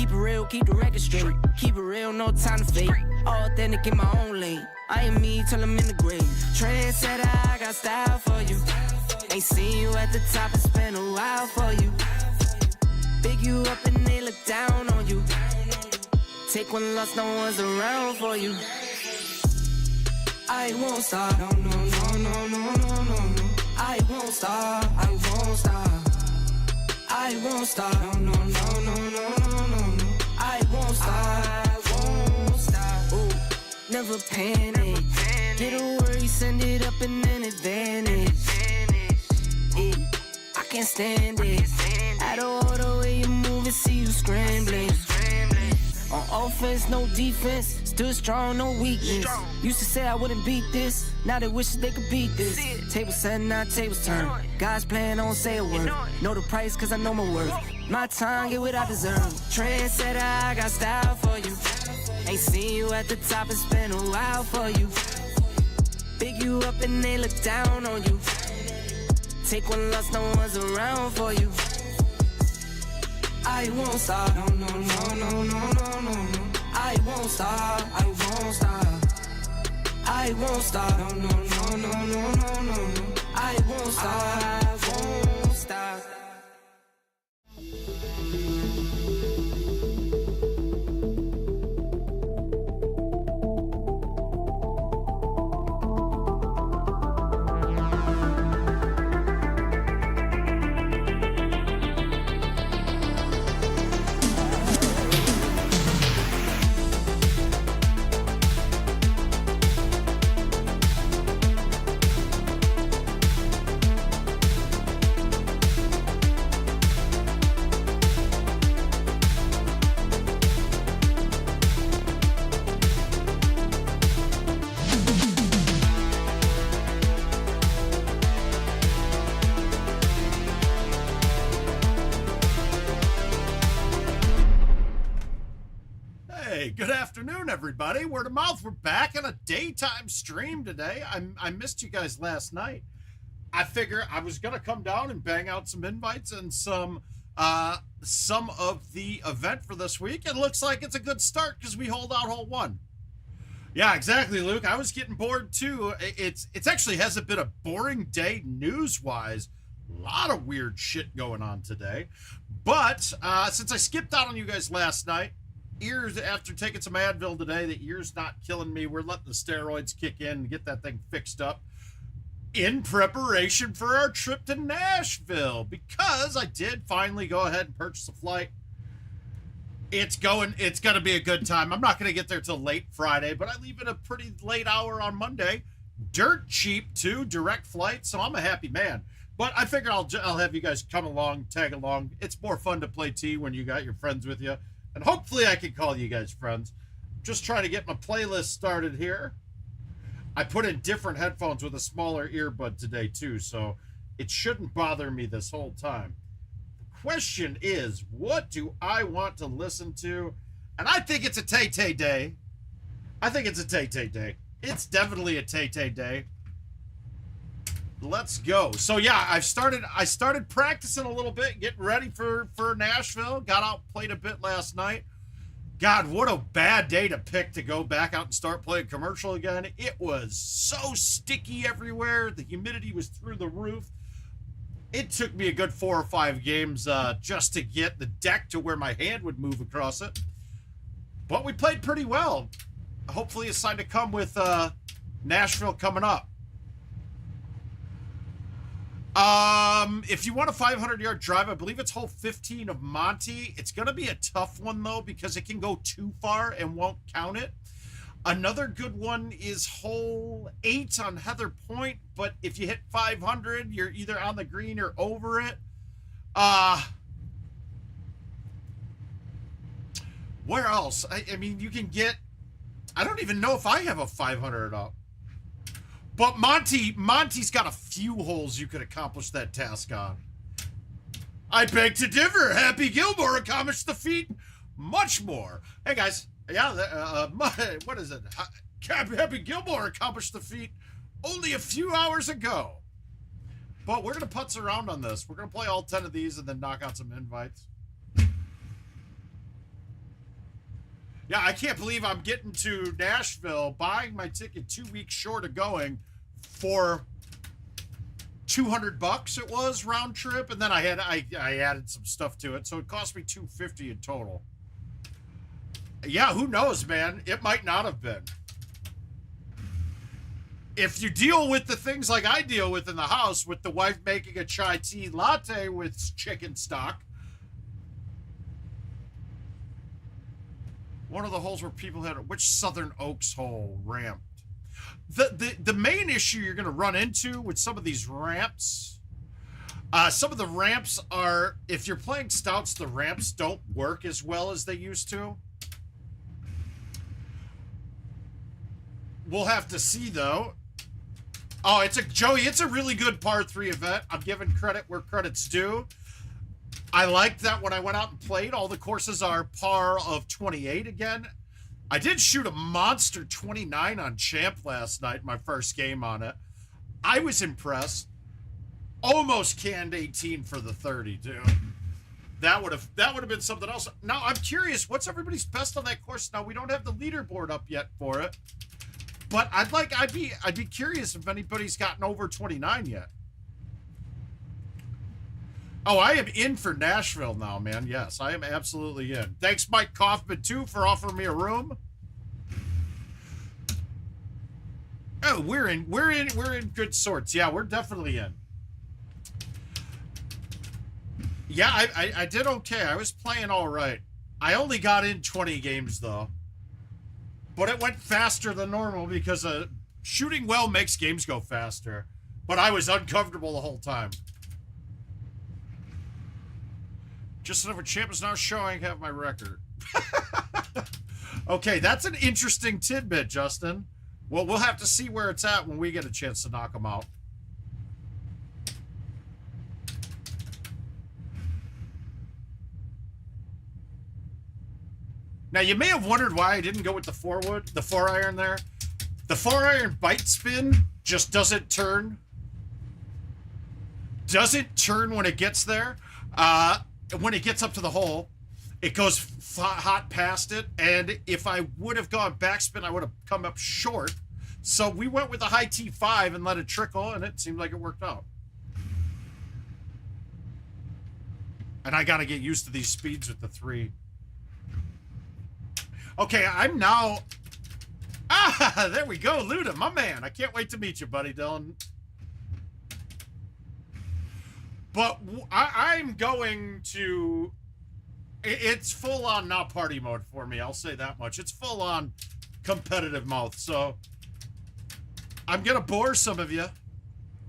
Keep it real, keep the record straight. Keep it real, no time to fake. All authentic in my own lane. I am me till I'm in the grave. Trendsetter, I got style for you. Ain't seen you at the top, it's been a while for you. Big you up and they look down on you. Take one loss, no one's around for you. I won't stop, no, no, no, no, no, no, no. I won't stop, I won't stop. I won't stop, no, no, no, no, no, no, no. I won't stop, I won't stop. Ooh, never panic. Get a worry, send it up and then advantage. Ooh, I can't stand it. Out of all the way you move and see you scrambling. On offense, no defense. Stood strong, no weakness. Used to say I wouldn't beat this. Now they wish they could beat this. Tables set, now tables turn. God's plan, don't say a word. Know the price, cause I know my worth. My time, get what I deserve. Trendsetter, I got style for you. Ain't seen you at the top, it's been a while for you. Big you up and they look down on you. Take one loss, no one's around for you. I won't stop, no, no, no, no, no, no, no. I won't stop, I won't stop. I won't stop, no, no, no, no, no, no, no. I won't stop, I won't stop. Good afternoon, everybody. Word of mouth. We're back on a daytime stream today. I missed you guys last night. I figure I was gonna come down and bang out some invites and some of the event for this week. It looks like it's a good start because we hold out hole one. Yeah, exactly, Luke. I was getting bored too. It's actually hasn't been a boring day news-wise. A lot of weird shit going on today. But since I skipped out on you guys last night, ears, after taking some Advil today, the ear's not killing me. We're letting the steroids kick in and get that thing fixed up in preparation for our trip to Nashville, because I did finally go ahead and purchase a flight. It's going to be a good time. I'm not going to get there till late Friday, but I leave at a pretty late hour on Monday. Dirt cheap too, direct flight, so I'm a happy man. But I figure I'll have you guys come along, tag along. It's more fun to play T when you got your friends with you. And hopefully I can call you guys friends. Just trying to get my playlist started here. I put in different headphones with a smaller earbud today too, so it shouldn't bother me this whole time. The question is, what do I want to listen to? And I think it's a Tay-Tay day. I think it's a Tay-Tay day. It's definitely a Tay-Tay day. Let's go. So yeah, I started practicing a little bit, getting ready for Nashville. Got out, played a bit last night. God, what a bad day to pick to go back out and start playing commercial again. It was so sticky everywhere. The humidity was through the roof. It took me a good 4 or 5 games just to get the deck to where my hand would move across it. But we played pretty well. Hopefully a sign to come with Nashville coming up. If you want a 500-yard drive, I believe it's hole 15 of Monty. It's going to be a tough one, though, because it can go too far and won't count it. Another good one is hole 8 on Heather Point, but if you hit 500, you're either on the green or over it. Where else? I mean, you can get... I don't even know if I have a 500 up. But Monty's got a few holes you could accomplish that task on. I beg to differ. Happy Gilmore accomplished the feat much more. Hey, guys. Yeah, what is it? Happy Gilmore accomplished the feat only a few hours ago. But we're going to putz around on this. We're going to play all 10 of these and then knock out some invites. Yeah, I can't believe I'm getting to Nashville, buying my ticket 2 weeks short of going for $200 it was round trip, and then I added some stuff to it, so it cost me $250 in total. Yeah, who knows, man? It might not have been. If you deal with the things like I deal with in the house, with the wife making a chai tea latte with chicken stock. One of the holes where people had, which Southern Oaks hole ramped? The main issue you're going to run into with some of these ramps, some of the ramps are, if you're playing stouts, the ramps don't work as well as they used to. We'll have to see, though. Oh, Joey, it's a really good par 3 event. I'm giving credit where credit's due. I liked that when I went out and played. All the courses are par of 28 again. I did shoot a monster 29 on Champ last night, my first game on it. I was impressed. Almost canned 18 for the 30, too. That would have been something else. Now, I'm curious, what's everybody's best on that course? Now, we don't have the leaderboard up yet for it. But I'd be curious if anybody's gotten over 29 yet. Oh, I am in for Nashville now, man. Yes, I am absolutely in. Thanks, Mike Kaufman, too, for offering me a room. Oh, we're in good sorts. Yeah, we're definitely in. Yeah, I did okay. I was playing all right. I only got in 20 games, though. But it went faster than normal because shooting well makes games go faster. But I was uncomfortable the whole time. Just another champ is now showing have my record. Okay, that's an interesting tidbit, Justin. Well, we'll have to see where it's at when we get a chance to knock them out. Now, you may have wondered why I didn't go with the 4-iron there. The 4-iron bite spin just doesn't turn. Doesn't turn when it gets there. When it gets up to the hole, it goes hot past it. And if I would have gone backspin, I would have come up short. So we went with the high T5 and let it trickle, and it seemed like it worked out. And I got to get used to these speeds with the 3. Okay, I'm now... Ah, there we go, Luda, my man. I can't wait to meet you, buddy, Dylan. But I'm going to... It's full-on not party mode for me, I'll say that much. It's full-on competitive mouth, so... I'm going to bore some of you.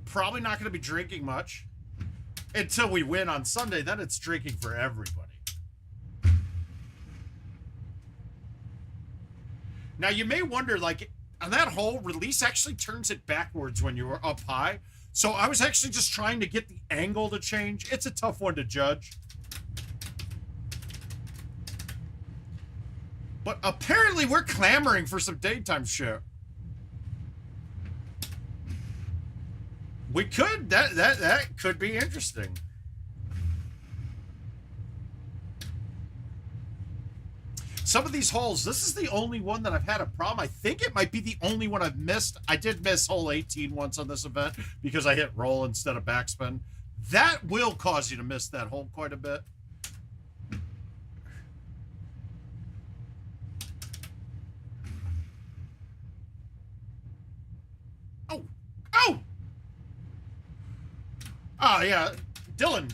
Probably not going to be drinking much. Until we win on Sunday, then it's drinking for everybody. Now, you may wonder, like, on that hole, release actually turns it backwards when you were up high. So I was actually just trying to get the angle to change. It's a tough one to judge. But apparently we're clamoring for some daytime shit. We could. That could be interesting. Some of these holes, this is the only one that I've had a problem. I think it might be the only one I've missed. I did miss hole 18 once on this event because I hit roll instead of backspin. That will cause you to miss that hole quite a bit. Oh! Oh! Oh, yeah. Dylan,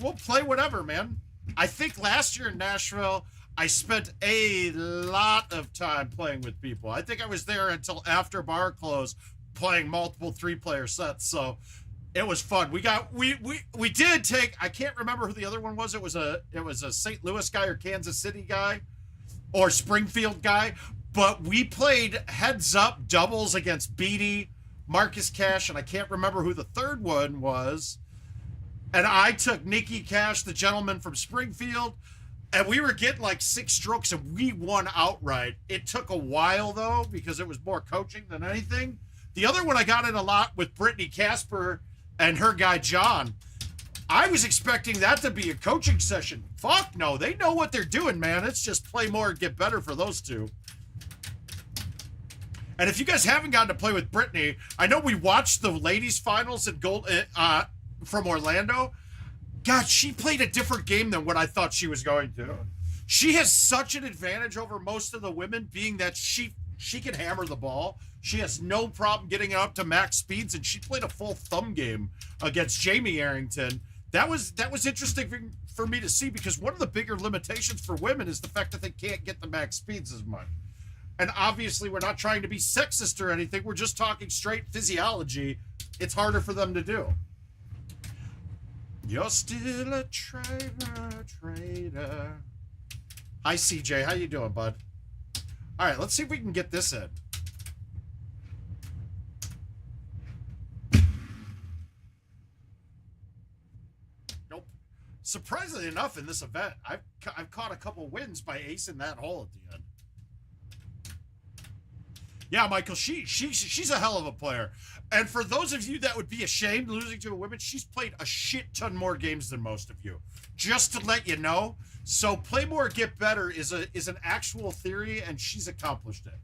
we'll play whatever, man. I think last year in Nashville... I spent a lot of time playing with people. I think I was there until after bar close playing multiple 3-player sets. So it was fun. We did take, I can't remember who the other one was. It was a St. Louis guy or Kansas City guy or Springfield guy, but we played heads up doubles against Beatty, Marcus Cash, and I can't remember who the third one was. And I took Nikki Cash, the gentleman from Springfield. And we were getting like 6 strokes and we won outright. It took a while though, because it was more coaching than anything. The other one I got in a lot with Brittany Casper and her guy, John. I was expecting that to be a coaching session. Fuck no, they know what they're doing, man. It's just play more and get better for those two. And if you guys haven't gotten to play with Brittany, I know we watched the ladies finals at from Orlando. God, she played a different game than what I thought she was going to. She has such an advantage over most of the women, being that she can hammer the ball. She has no problem getting it up to max speeds, and she played a full thumb game against Jamie Arrington. That was interesting for me to see, because one of the bigger limitations for women is the fact that they can't get the max speeds as much. And obviously, we're not trying to be sexist or anything. We're just talking straight physiology. It's harder for them to do. You're still a traitor. Hi, CJ. How you doing, bud? All right, let's see if we can get this in. Nope. Surprisingly enough, in this event, I've caught a couple wins by acing that hole at the end. Yeah, Michael, she's a hell of a player. And for those of you that would be ashamed losing to a woman, she's played a shit ton more games than most of you. Just to let you know. So play more, get better is an actual theory, and she's accomplished it.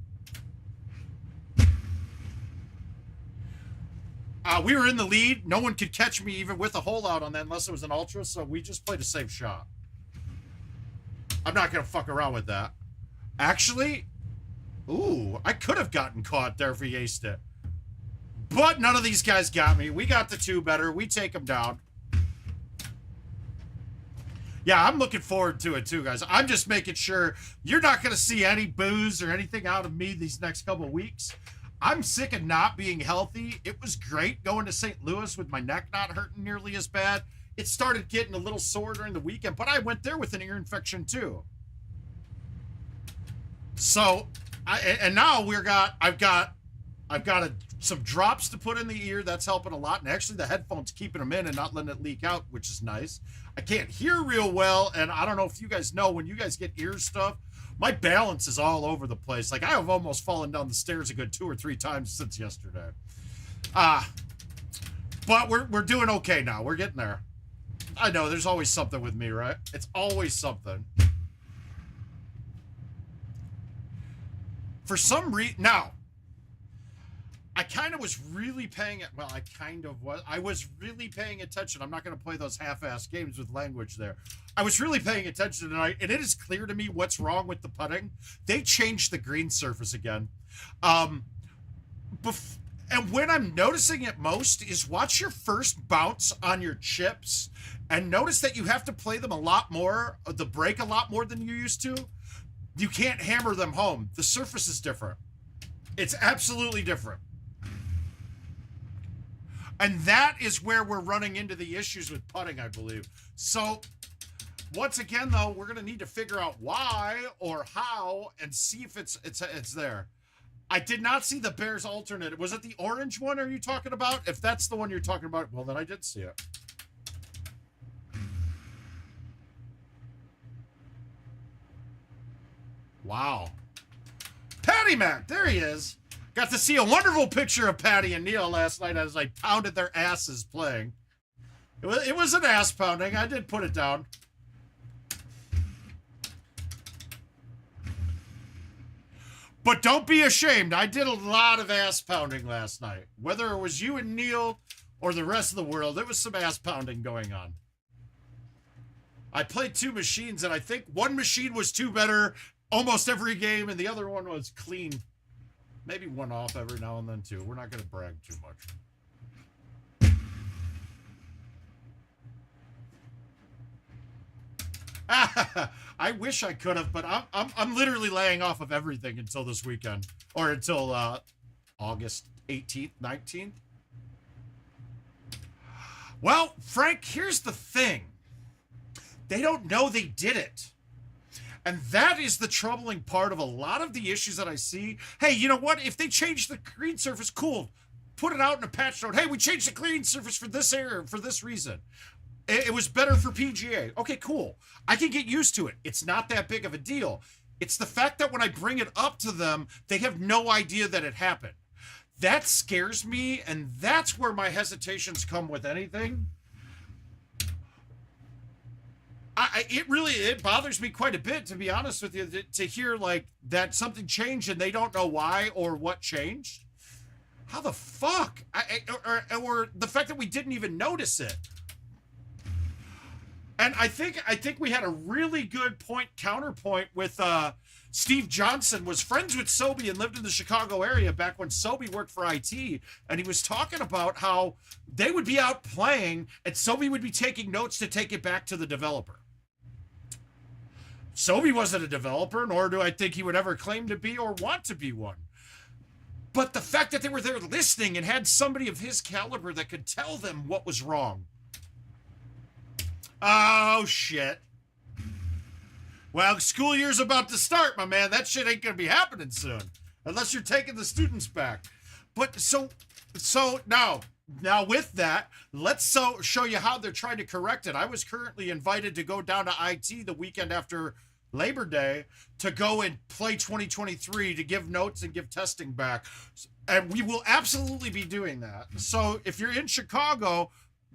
We were in the lead. No one could catch me even with a hole out on that unless it was an ultra, so we just played a safe shot. I'm not going to fuck around with that. Actually, ooh, I could have gotten caught there if he aced it. But none of these guys got me. We got the two better. We take them down. Yeah, I'm looking forward to it too, guys. I'm just making sure you're not going to see any booze or anything out of me these next couple of weeks. I'm sick of not being healthy. It was great going to St. Louis with my neck not hurting nearly as bad. It started getting a little sore during the weekend, but I went there with an ear infection too. So, now I've got some drops to put in the ear. That's helping a lot. And actually the headphones keeping them in and not letting it leak out, which is nice. I can't hear real well. And I don't know if you guys know, when you guys get ear stuff, my balance is all over the place. Like, I have almost fallen down the stairs a good 2 or 3 times since yesterday. But we're doing okay now. We're getting there. I know there's always something with me, right? It's always something. For some reason, now, I kind of was really paying it. Well, I was really paying attention. I'm not going to play those half-assed games with language there. I was really paying attention tonight, and it is clear to me what's wrong with the putting. They changed the green surface again. And when I'm noticing it most is watch your first bounce on your chips and notice that you have to play them a lot more, the break a lot more than you used to. You can't hammer them home. The surface is different. It's absolutely different. And that is where we're running into the issues with putting, I believe. So, once again, though, we're going to need to figure out why or how and see if it's there. I did not see the Bears alternate. Was it the orange one are you talking about? If that's the one you're talking about, well, then I did see it. Wow. Patty Mac, there he is. Got to see a wonderful picture of Patty and Neil last night as I pounded their asses playing. It was an ass pounding. I did put it down. But don't be ashamed. I did a lot of ass pounding last night. Whether it was you and Neil or the rest of the world, there was some ass pounding going on. I played 2 machines, and I think one machine was 2 better almost every game, and the other one was clean. Maybe 1 off every now and then, too. We're not going to brag too much. I wish I could have, but I'm literally laying off of everything until this weekend. Or until August 18th, 19th. Well, Frank, here's the thing. They don't know they did it. And that is the troubling part of a lot of the issues that I see. Hey, you know what? If they change the green surface, cool. Put it out in a patch note. Hey, we changed the green surface for this error, for this reason. It was better for PGA. Okay, cool. I can get used to it. It's not that big of a deal. It's the fact that when I bring it up to them, they have no idea that it happened. That scares me, and that's where my hesitations come with anything. It bothers me quite a bit, to be honest with you, to hear like that something changed and they don't know why or what changed. How the fuck? Or the fact that we didn't even notice it. And I think we had a really good counterpoint with Steve Johnson was friends with Sobey and lived in the Chicago area back when Sobey worked for IT, and he was talking about how they would be out playing and Sobey would be taking notes to take it back to the developer. Sobey wasn't a developer, nor do I think he would ever claim to be or want to be one. But the fact that they were there listening and had somebody of his caliber that could tell them what was wrong. Oh, shit. Well, school year's about to start, my man. That shit ain't gonna be happening soon. Unless you're taking the students back. But so now with that, let's show you how they're trying to correct it. I was currently invited to go down to IT the weekend after Labor Day to go and play 2023 to give notes and give testing back. And we will absolutely be doing that. So if you're in Chicago,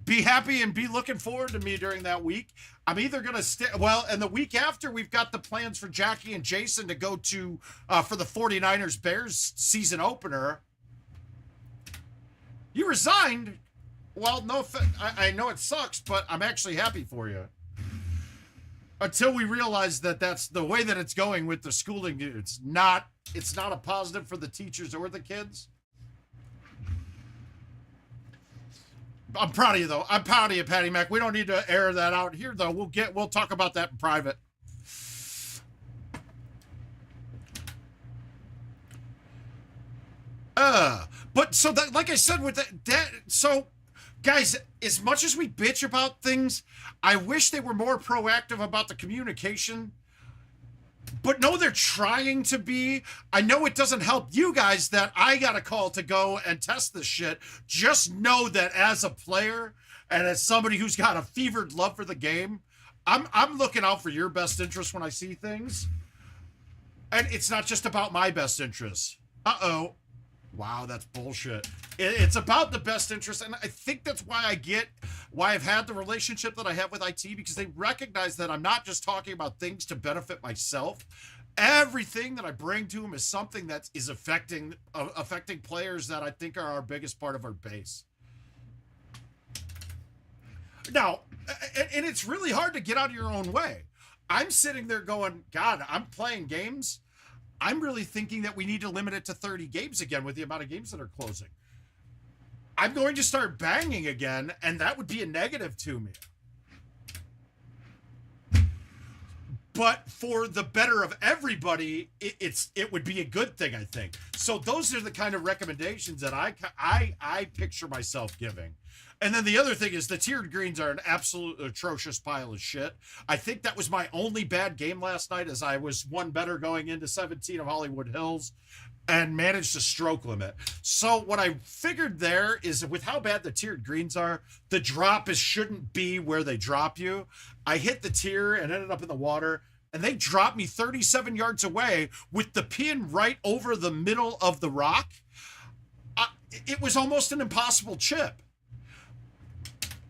be happy and be looking forward to me during that week. I'm either going to stay, well, and the week after, we've got the plans for Jackie and Jason to go to, for the 49ers Bears season opener. You resigned? Well, no, I know it sucks, but I'm actually happy for you. Until we realize that that's the way that it's going with the schooling. It's not a positive for the teachers or the kids. I'm proud of you, though. I'm proud of you, Patty Mac. We don't need to air that out here, though. We'll talk about that in private. But so that, like I said, with that, so guys, as much as we bitch about things, I wish they were more proactive about the communication. But no, they're trying to be. I know it doesn't help you guys that I got a call to go and test this shit. Just know that as a player and as somebody who's got a fevered love for the game, I'm looking out for your best interest when I see things. And it's not just about my best interests. Uh-oh. Wow, that's bullshit. It's about the best interest, and I think that's why I've had the relationship that I have with IT, because they recognize that I'm not just talking about things to benefit myself. Everything that I bring to them is something that is affecting players that I think are our biggest part of our base. Now, and it's really hard to get out of your own way. I'm sitting there going, God, I'm playing games. I'm really thinking that we need to limit it to 30 games again with the amount of games that are closing. I'm going to start banging again, and that would be a negative to me. But for the better of everybody, it would be a good thing, I think. So those are the kind of recommendations that I picture myself giving. And then the other thing is the tiered greens are an absolute atrocious pile of shit. I think that was my only bad game last night, as I was one better going into 17 of Hollywood Hills and managed a stroke limit. So what I figured there is, with how bad the tiered greens are, the drop shouldn't be where they drop you. I hit the tier and ended up in the water, and they dropped me 37 yards away with the pin right over the middle of the rock. It was almost an impossible chip.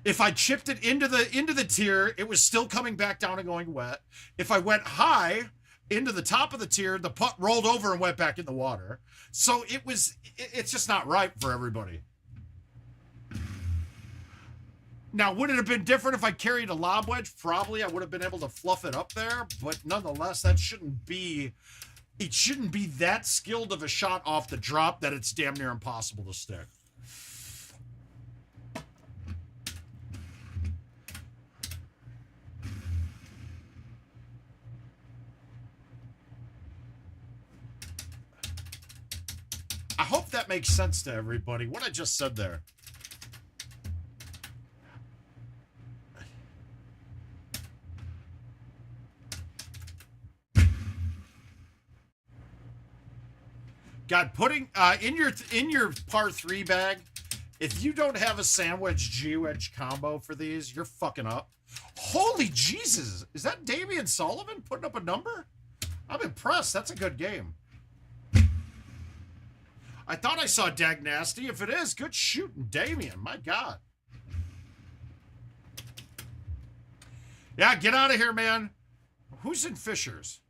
If I chipped it into the tier, it was still coming back down and going wet. If I went high into the top of the tier, the putt rolled over and went back in the water. So it's just not right for everybody. Now, would it have been different if I carried a lob wedge? Probably. I would have been able to fluff it up there, but nonetheless, it shouldn't be that skilled of a shot off the drop that it's damn near impossible to stick. I hope that makes sense to everybody, what I just said there. God, putting in your par 3 bag, if you don't have a sandwich G-wedge combo for these, you're fucking up. Holy Jesus, is that Damian Sullivan putting up a number? I'm impressed. That's a good game. I thought I saw Dag Nasty. If it is, good shooting, Damian. My God. Yeah, get out of here, man. Who's in Fishers?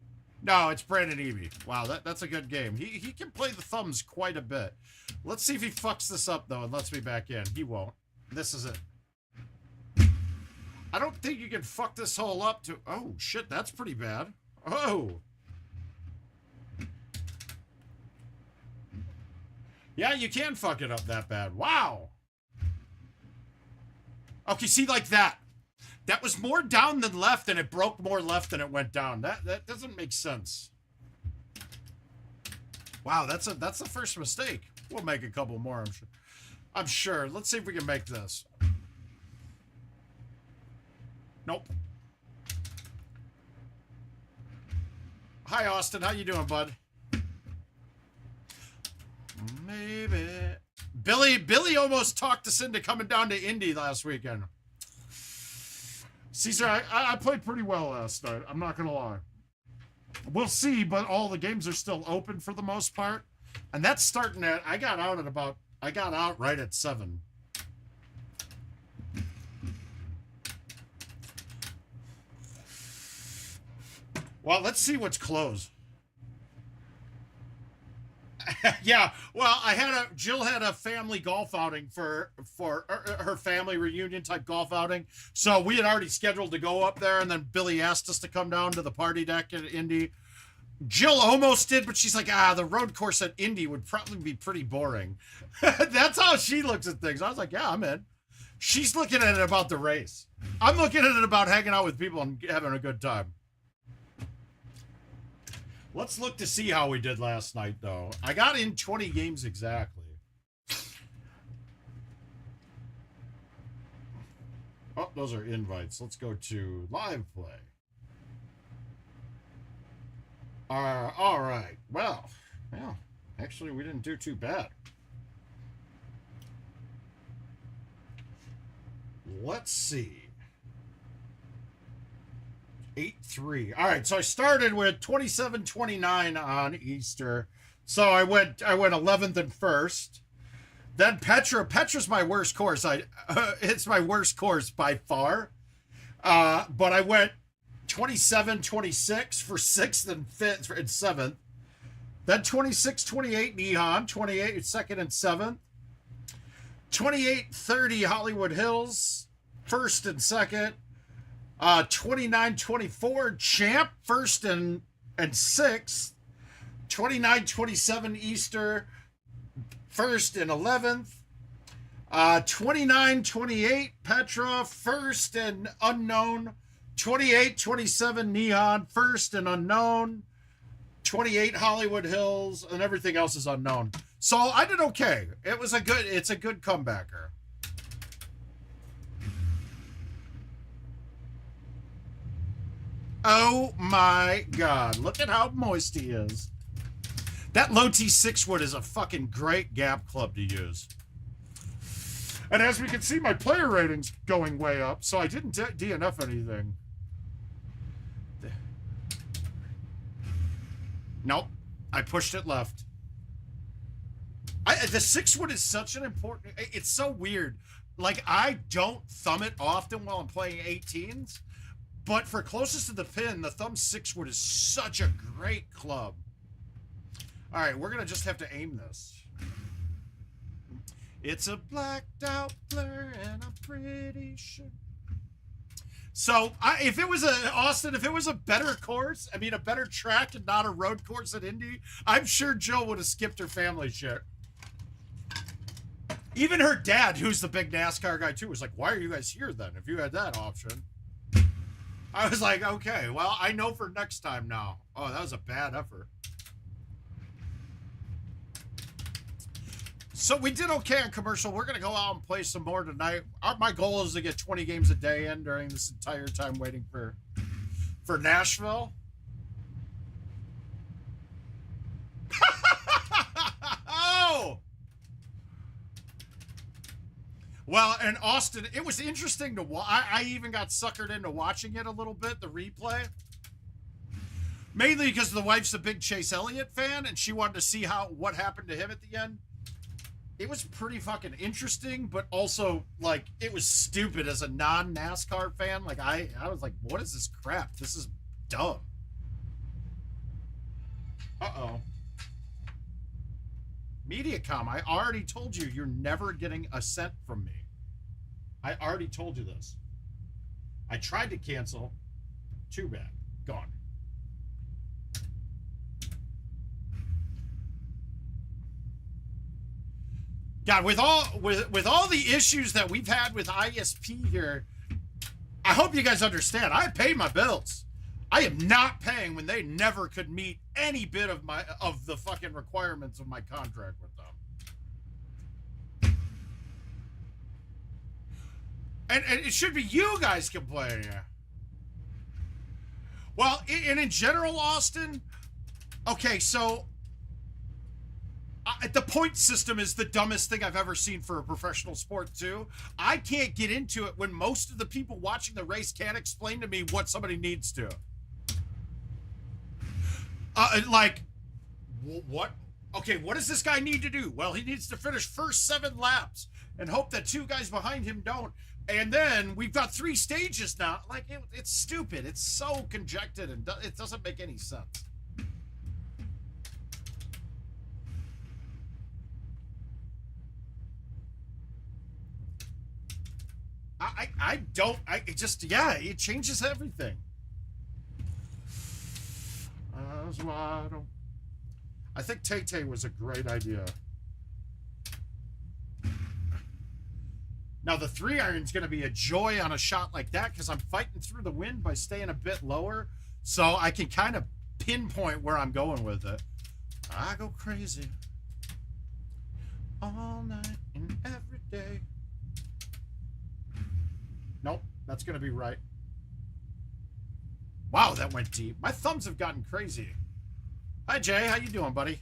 No, it's Brandon Eby. Wow, that's a good game. He can play the thumbs quite a bit. Let's see if he fucks this up, though, and lets me back in. He won't. This is it. I don't think you can fuck this hole up to... Oh, shit, that's pretty bad. Oh. Yeah, you can fuck it up that bad. Wow. Okay, see, like that. That was more down than left, and it broke more left than it went down. That doesn't make sense. Wow, that's the first mistake. We'll make a couple more, I'm sure. Let's see if we can make this. Nope. Hi, Austin. How you doing, bud? Maybe. Billy almost talked us into coming down to Indy last weekend. Caesar, I played pretty well last night. I'm not going to lie. We'll see, but all the games are still open for the most part. And that's starting at, I got out right at 7. Well, let's see what's closed. Yeah, well, Jill had a family golf outing for her family reunion type golf outing. So we had already scheduled to go up there, and then Billy asked us to come down to the party deck at Indy. Jill almost did, but she's like, the road course at Indy would probably be pretty boring. That's how she looks at things. I was like, yeah, I'm in. She's looking at it about the race. I'm looking at it about hanging out with people and having a good time. Let's look to see how we did last night, though. I got in 20 games exactly. Oh, those are invites. Let's go to live play. All right. Well, yeah. Actually, we didn't do too bad. Let's see. 8-3. All right, so I started with 27-29 on Easter. So I went 11th and 1st. Then Petra's my worst course. It's my worst course by far. But I went 27-26 for 6th and 5th and 7th. Then 26-28 Neon, 28 2nd and 7th. 28-30 Hollywood Hills, 1st and 2nd. 29-24 Champ, 1st and 6th. 29-27 Easter, 1st and 11th. 29-28 Petra, 1st and unknown. 28-27 Neon, 1st and unknown. 28 Hollywood Hills, and everything else is unknown. So I did okay. It's a good comebacker. Oh my God, look at how moist he is. That low T6 wood is a fucking great gap club to use. And as we can see, my player rating's going way up, so I didn't DNF anything. Nope, I pushed it left. The 6 wood is such an important, it's so weird. Like, I don't thumb it often while I'm playing 18s. But for closest to the pin, the thumb 6 wood is such a great club. All right, we're going to just have to aim this. It's a blacked out blur, and I'm pretty sure. So, if it was Austin, if it was a better course, I mean, a better track and not a road course at Indy, I'm sure Jill would have skipped her family shit. Even her dad, who's the big NASCAR guy too, was like, why are you guys here then, if you had that option? I was like, okay, well, I know for next time now. Oh, that was a bad effort. So we did okay on commercial. We're going to go out and play some more tonight. My goal is to get 20 games a day in during this entire time waiting for Nashville. Oh! Well, and Austin, it was interesting to watch. I even got suckered into watching it a little bit, the replay. Mainly because the wife's a big Chase Elliott fan, and she wanted to see what happened to him at the end. it was pretty fucking interesting, but also, like, it was stupid as a non-NASCAR fan. Like, I was like, what is this crap? This is dumb. Uh-oh. Mediacom, I already told you you're never getting a cent from me. I already told you this. I tried to cancel. Too bad. Gone. God, with all the issues that we've had with ISP here, I hope you guys understand. I pay my bills. I am not paying when they never could meet any bit of the fucking requirements of my contract with them. And it should be you guys complaining. Well, and in general, Austin, okay, so the point system is the dumbest thing I've ever seen for a professional sport, too. I can't get into it when most of the people watching the race can't explain to me what somebody needs to. Like, what? Okay, what does this guy need to do? Well, he needs to finish first 7 laps and hope that 2 guys behind him don't. And then we've got 3 stages now. Like, it's stupid. It's so conjected and it doesn't make any sense. It changes everything. That's why I think Tay-Tay was a great idea. Now, the 3-iron's going to be a joy on a shot like that because I'm fighting through the wind by staying a bit lower, so I can kind of pinpoint where I'm going with it. I go crazy all night and every day. Nope, that's going to be right. Wow, that went deep. My thumbs have gotten crazy. Hi, Jay. How you doing, buddy?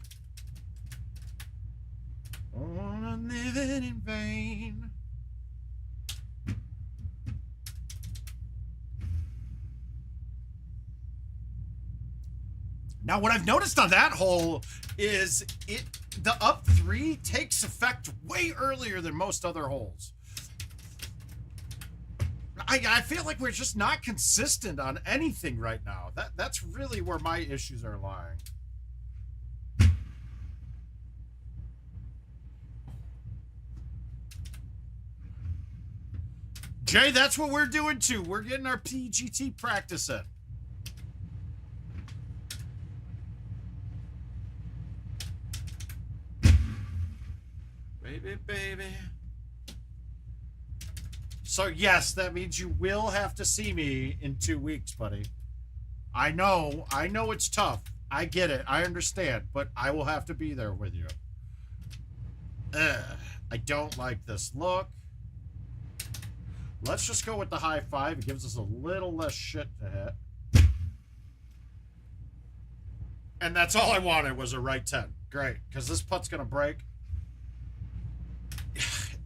Oh, I'm living in vain. Now, what I've noticed on that hole is the up 3 takes effect way earlier than most other holes. I feel like we're just not consistent on anything right now. That's really where my issues are lying. Jay, that's what we're doing too. We're getting our PGT practice in. Baby, baby. So yes, that means you will have to see me in 2 weeks, buddy. I know it's tough. I get it. I understand, but I will have to be there with you. I don't like this look. Let's just go with the high 5. It gives us a little less shit to hit. And that's all I wanted was a right 10. Great, because this putt's going to break.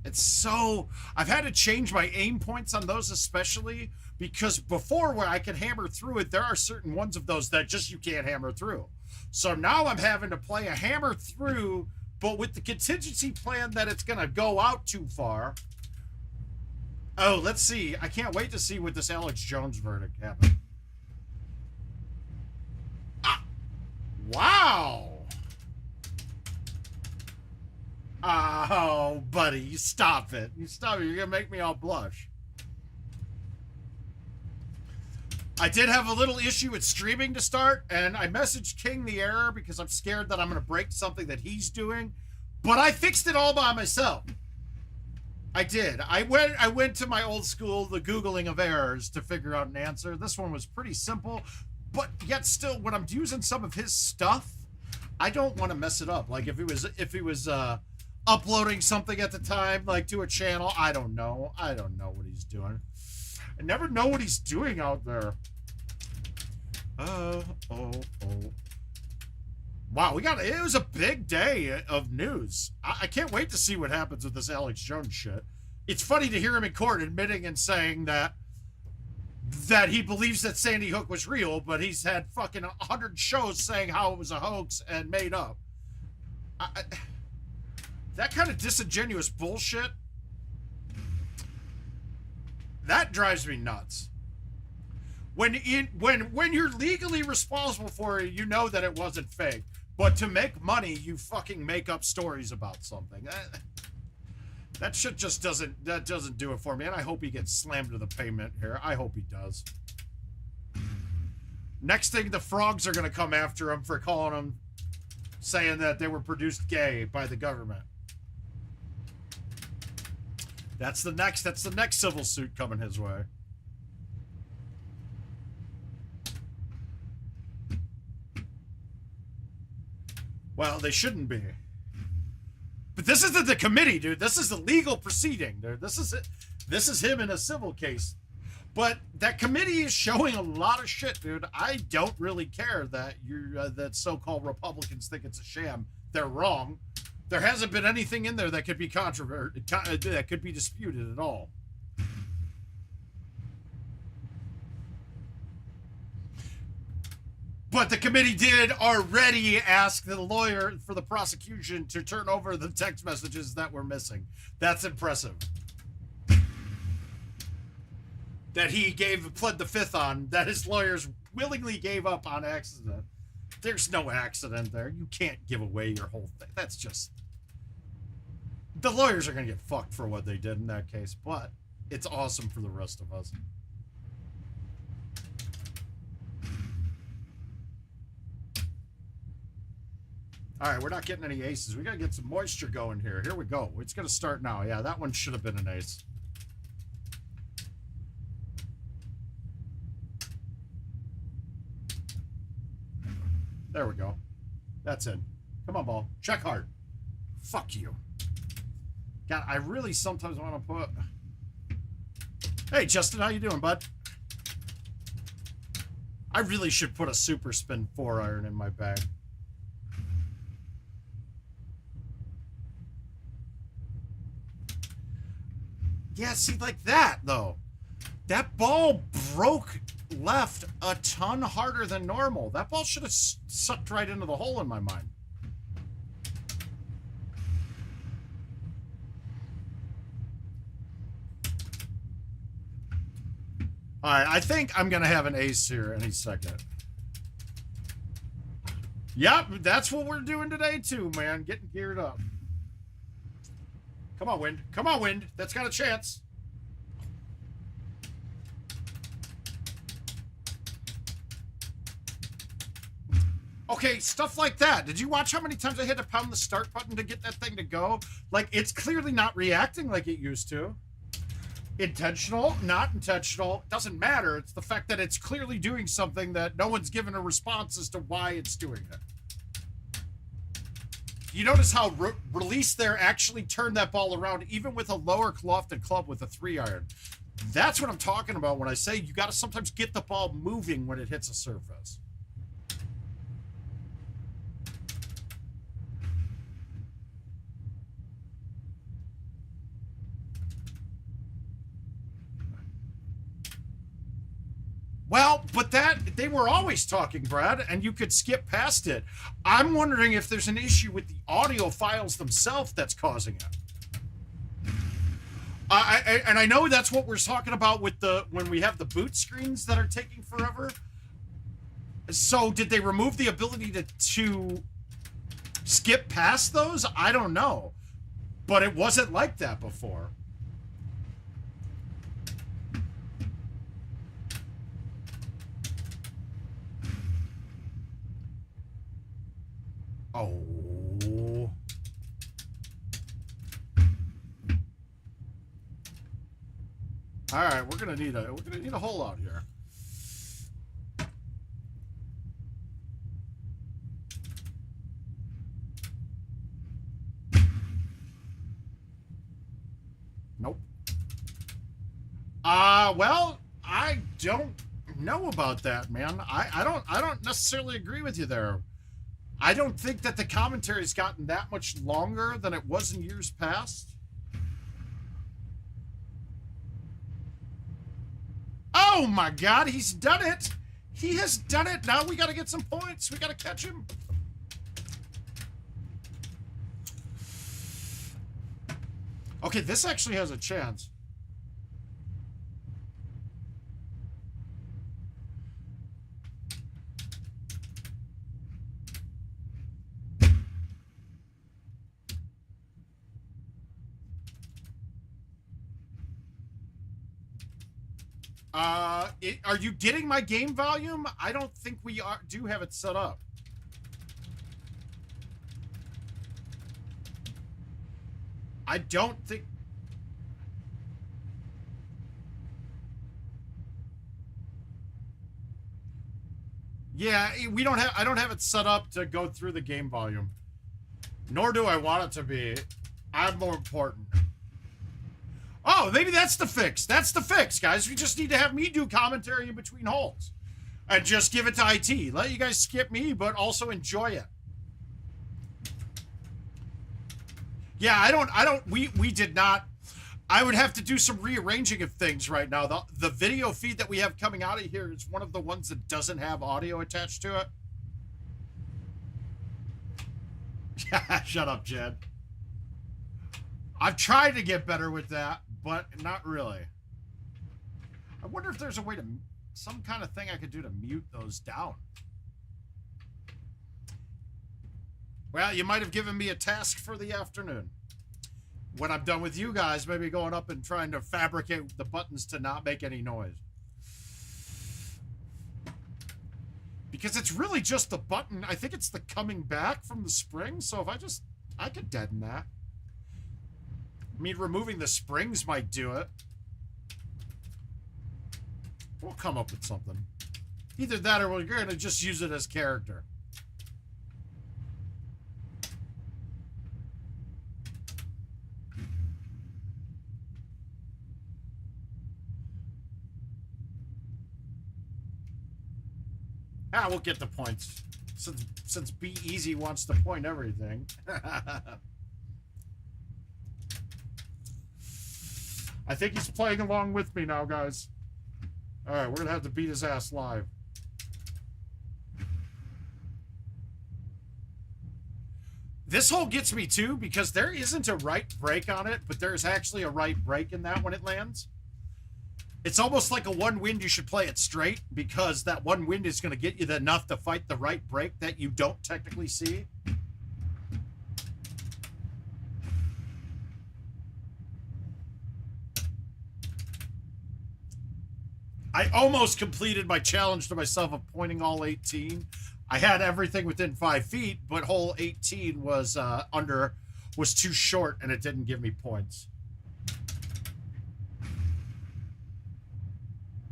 It's so... I've had to change my aim points on those especially because before where I could hammer through it, there are certain ones of those that just you can't hammer through. So now I'm having to play a hammer through, but with the contingency plan that it's going to go out too far. Oh, let's see. I can't wait to see what this Alex Jones verdict happens. Ah! Wow! Oh, buddy, you stop it. You stop it. You're going to make me all blush. I did have a little issue with streaming to start, and I messaged King the error because I'm scared that I'm going to break something that he's doing, but I fixed it all by myself. I did. I went to my old school, the Googling of errors, to figure out an answer. This one was pretty simple, but yet still, when I'm using some of his stuff, I don't want to mess it up. Like if he was uploading something at the time, like to a channel, I don't know what he's doing. I never know what he's doing out there. Oh. Wow, it was a big day of news. I can't wait to see what happens with this Alex Jones shit. It's funny to hear him in court admitting and saying that he believes that Sandy Hook was real, but he's had fucking 100 shows saying how it was a hoax and made up. That kind of disingenuous bullshit, that drives me nuts. When you're legally responsible for it, you know that it wasn't fake. But to make money, you fucking make up stories about something. That shit just doesn't do it for me. And I hope he gets slammed to the pavement here. I hope he does. Next thing, the frogs are going to come after him for calling him, saying that they were produced gay by the government. That's the next civil suit coming his way. Well, they shouldn't be. But this isn't the committee, dude. This is a legal proceeding, dude. This is it. This is him in a civil case. But that committee is showing a lot of shit, dude. I don't really care that that so-called Republicans think it's a sham. They're wrong. There hasn't been anything in there that could be that could be disputed at all. But the committee did already ask the lawyer for the prosecution to turn over the text messages that were missing. That's impressive. That he pled the fifth on, that his lawyers willingly gave up on accident. There's no accident there. You can't give away your whole thing. That's just... The lawyers are going to get fucked for what they did in that case, but it's awesome for the rest of us. All right, we're not getting any aces. We got to get some moisture going here. Here we go. It's going to start now. Yeah, that one should have been an ace. There we go. That's in. Come on, ball. Check hard. Fuck you. God, I really sometimes want to put... Hey, Justin, how you doing, bud? I really should put a super spin 4-iron in my bag. Yeah, see, like that, though. That ball broke left a ton harder than normal. That ball should have sucked right into the hole in my mind. All right, I think I'm going to have an ace here any second. Yep, that's what we're doing today, too, man. Getting geared up. Come on, wind. Come on, wind. That's got a chance. Okay, stuff like that. Did you watch how many times I had to pound the start button to get that thing to go? Like, it's clearly not reacting like it used to. Intentional, not intentional, doesn't matter. It's the fact that it's clearly doing something that no one's given a response as to why it's doing it. You notice how release there actually turned that ball around, even with a lower lofted club with a 3-iron. That's what I'm talking about when I say you got to sometimes get the ball moving when it hits a surface. Well, but they were always talking, Brad, and you could skip past it. I'm wondering if there's an issue with the audio files themselves that's causing it. And I know that's what we're talking about with when we have the boot screens that are taking forever. So did they remove the ability to skip past those? I don't know. But it wasn't like that before. Oh. All right, we're gonna need a hole out here. Nope. Well, I don't know about that, man. I don't necessarily agree with you there. I don't think that the commentary's gotten that much longer than it was in years past. Oh my God, he's done it. He has done it. Now we got to get some points. We got to catch him. Okay, this actually has a chance. Are you getting my game volume? I don't think we do have it set up. I don't think. Yeah, we don't have. I don't have it set up to go through the game volume. Nor do I want it to be. I'm more important. Oh, maybe that's the fix. That's the fix, guys. We just need to have me do commentary in between holes. And just give it to IT. Let you guys skip me, but also enjoy it. Yeah, we did not. I would have to do some rearranging of things right now. The video feed that we have coming out of here is one of the ones that doesn't have audio attached to it. Shut up, Jed. I've tried to get better with that, but not really. I wonder if there's a way to, some kind of thing I could do to mute those down. Well, you might have given me a task for the afternoon. When I'm done with you guys, maybe going up and trying to fabricate the buttons to not make any noise. Because it's really just the button. I think it's the coming back from the spring. So if I could deaden that. I mean, removing the springs might do it. We'll come up with something. Either that or we're going to just use it as character. Ah, we'll get the points. Since Be Easy wants to point everything. I think he's playing along with me now, guys. Alright, we're going to have to beat his ass live. This hole gets me too, because there isn't a right break on it, but there's actually a right break in that when it lands. It's almost like a one wind you should play it straight, because that one wind is going to get you enough to fight the right break that you don't technically see. I almost completed my challenge to myself of pointing all 18. I had everything within 5 feet, but hole 18 was too short and it didn't give me points.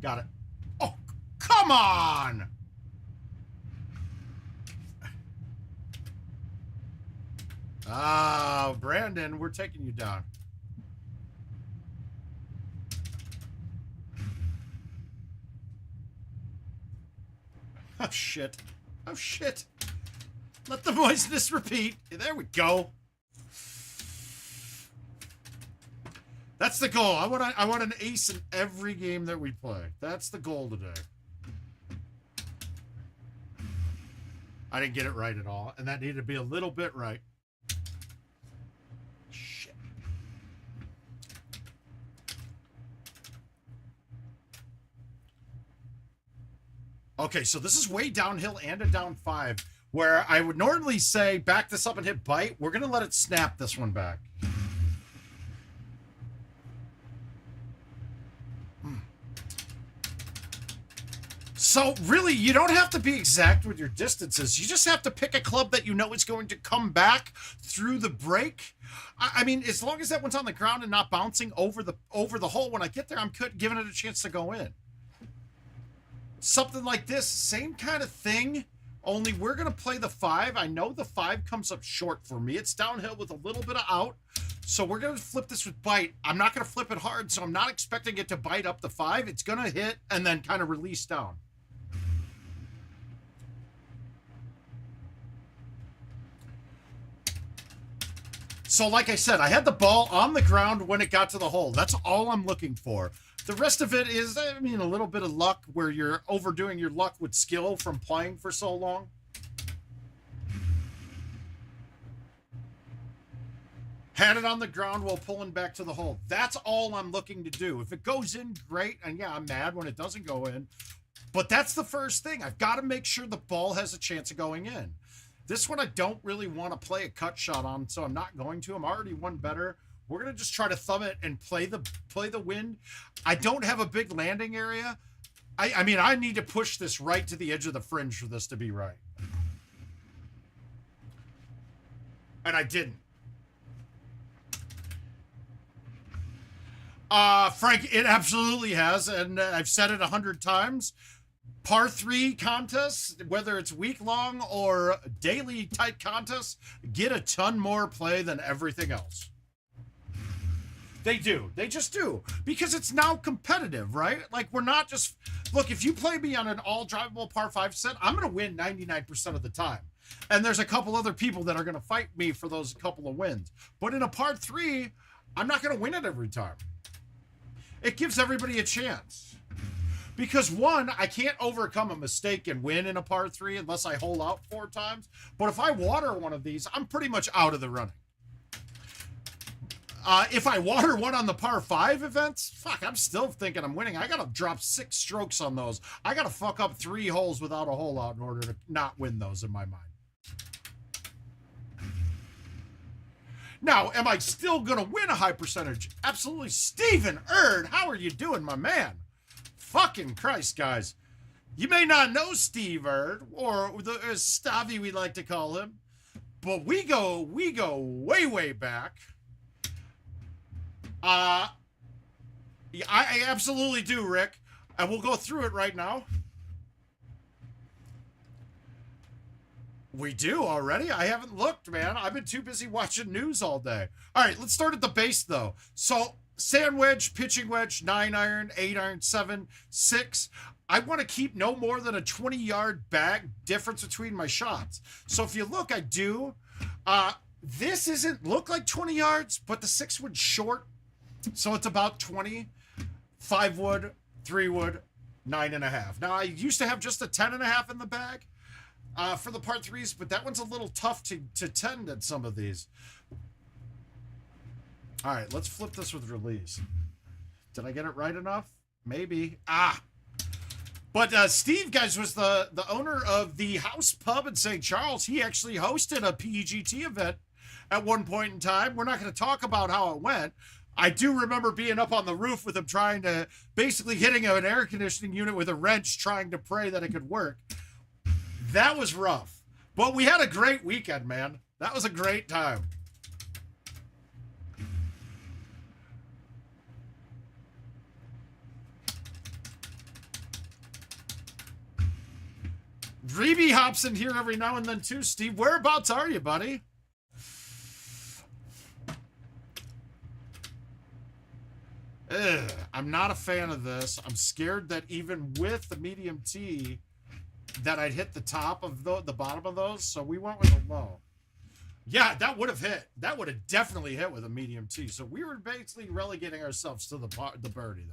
Got it. Oh, come on! Ah, Brandon, we're taking you down. Oh, shit. Oh, shit. Let the moistness repeat. There we go. That's the goal. I want an ace in every game that we play. That's the goal today. I didn't get it right at all, and that needed to be a little bit right. Shit. Okay, so this is way downhill and a down 5, where I would normally say back this up and hit bite. We're going to let it snap this one back. So really, you don't have to be exact with your distances. You just have to pick a club that you know is going to come back through the break. I mean, as long as that one's on the ground and not bouncing over the hole, when I get there, I'm giving it a chance to go in. Something like this, same kind of thing, only we're going to play the 5. I know the 5 comes up short for me. It's downhill with a little bit of out. So we're going to flip this with bite. I'm not going to flip it hard, so I'm not expecting it to bite up the 5. It's going to hit and then kind of release down. So like I said, I had the ball on the ground when it got to the hole. That's all I'm looking for. The rest of it is, I mean, a little bit of luck where you're overdoing your luck with skill from playing for so long. Had it on the ground while pulling back to the hole. That's all I'm looking to do. If it goes in, great. And yeah, I'm mad when it doesn't go in. But that's the first thing. I've got to make sure the ball has a chance of going in. This one I don't really want to play a cut shot on, so I'm not going to. I'm already one better. We're going to just try to thumb it and play the wind. I don't have a big landing area. I mean, I need to push this right to the edge of the fringe for this to be right. And I didn't. Frank, it absolutely has, and I've said it 100 times. Par 3 contests, whether it's week-long or daily type contests, get a ton more play than everything else. They do. They just do. Because it's now competitive, right? Like, we're not just... Look, if you play me on an all-drivable par 5 set, I'm going to win 99% of the time. And there's a couple other people that are going to fight me for those couple of wins. But in a par 3, I'm not going to win it every time. It gives everybody a chance. Because one, I can't overcome a mistake and win in a par 3 unless I hole out 4 times. But if I water one of these, I'm pretty much out of the running. If I water one on the par 5 events, fuck, I'm still thinking I'm winning. I got to drop 6 strokes on those. I got to fuck up 3 holes without a hole out in order to not win those in my mind. Now, am I still going to win a high percentage? Absolutely. Stephen Erd, how are you doing, my man? Fucking Christ, guys. You may not know Steve Erd, or the Stavi we like to call him, but we go way, way back. I absolutely do, Rick. And we'll go through it right now. We do already? I haven't looked, man. I've been too busy watching news all day. All right, let's start at the base, though. So, sand wedge, pitching wedge, 9-iron, 8-iron, 7, 6. I want to keep no more than a 20-yard bag difference between my shots. So, if you look, I do. This doesn't look like 20 yards, but the 6-wood short. So, it's about 20. 5-wood, 3-wood, 9.5. Now, I used to have just a 10.5 in the bag. For the par 3s, but that one's a little tough to tend at some of these. All right, let's flip this with release. Did I get it right enough? Maybe. But Steve, guys, was the owner of the House Pub in St. Charles. He actually hosted a PEGT event at one point in time. We're not going to talk about how it went. I do remember being up on the roof with him basically hitting an air conditioning unit with a wrench, trying to pray that it could work. That was rough, but we had a great weekend, man. That was a great time. Reeby hops in here every now and then too, Steve. Whereabouts are you, buddy? I'm not a fan of this. I'm scared that even with the medium T, that I'd hit the top of the bottom of those, so we went with a low. Yeah, that would have hit. That would have definitely hit with a medium T. So we were basically relegating ourselves to the birdie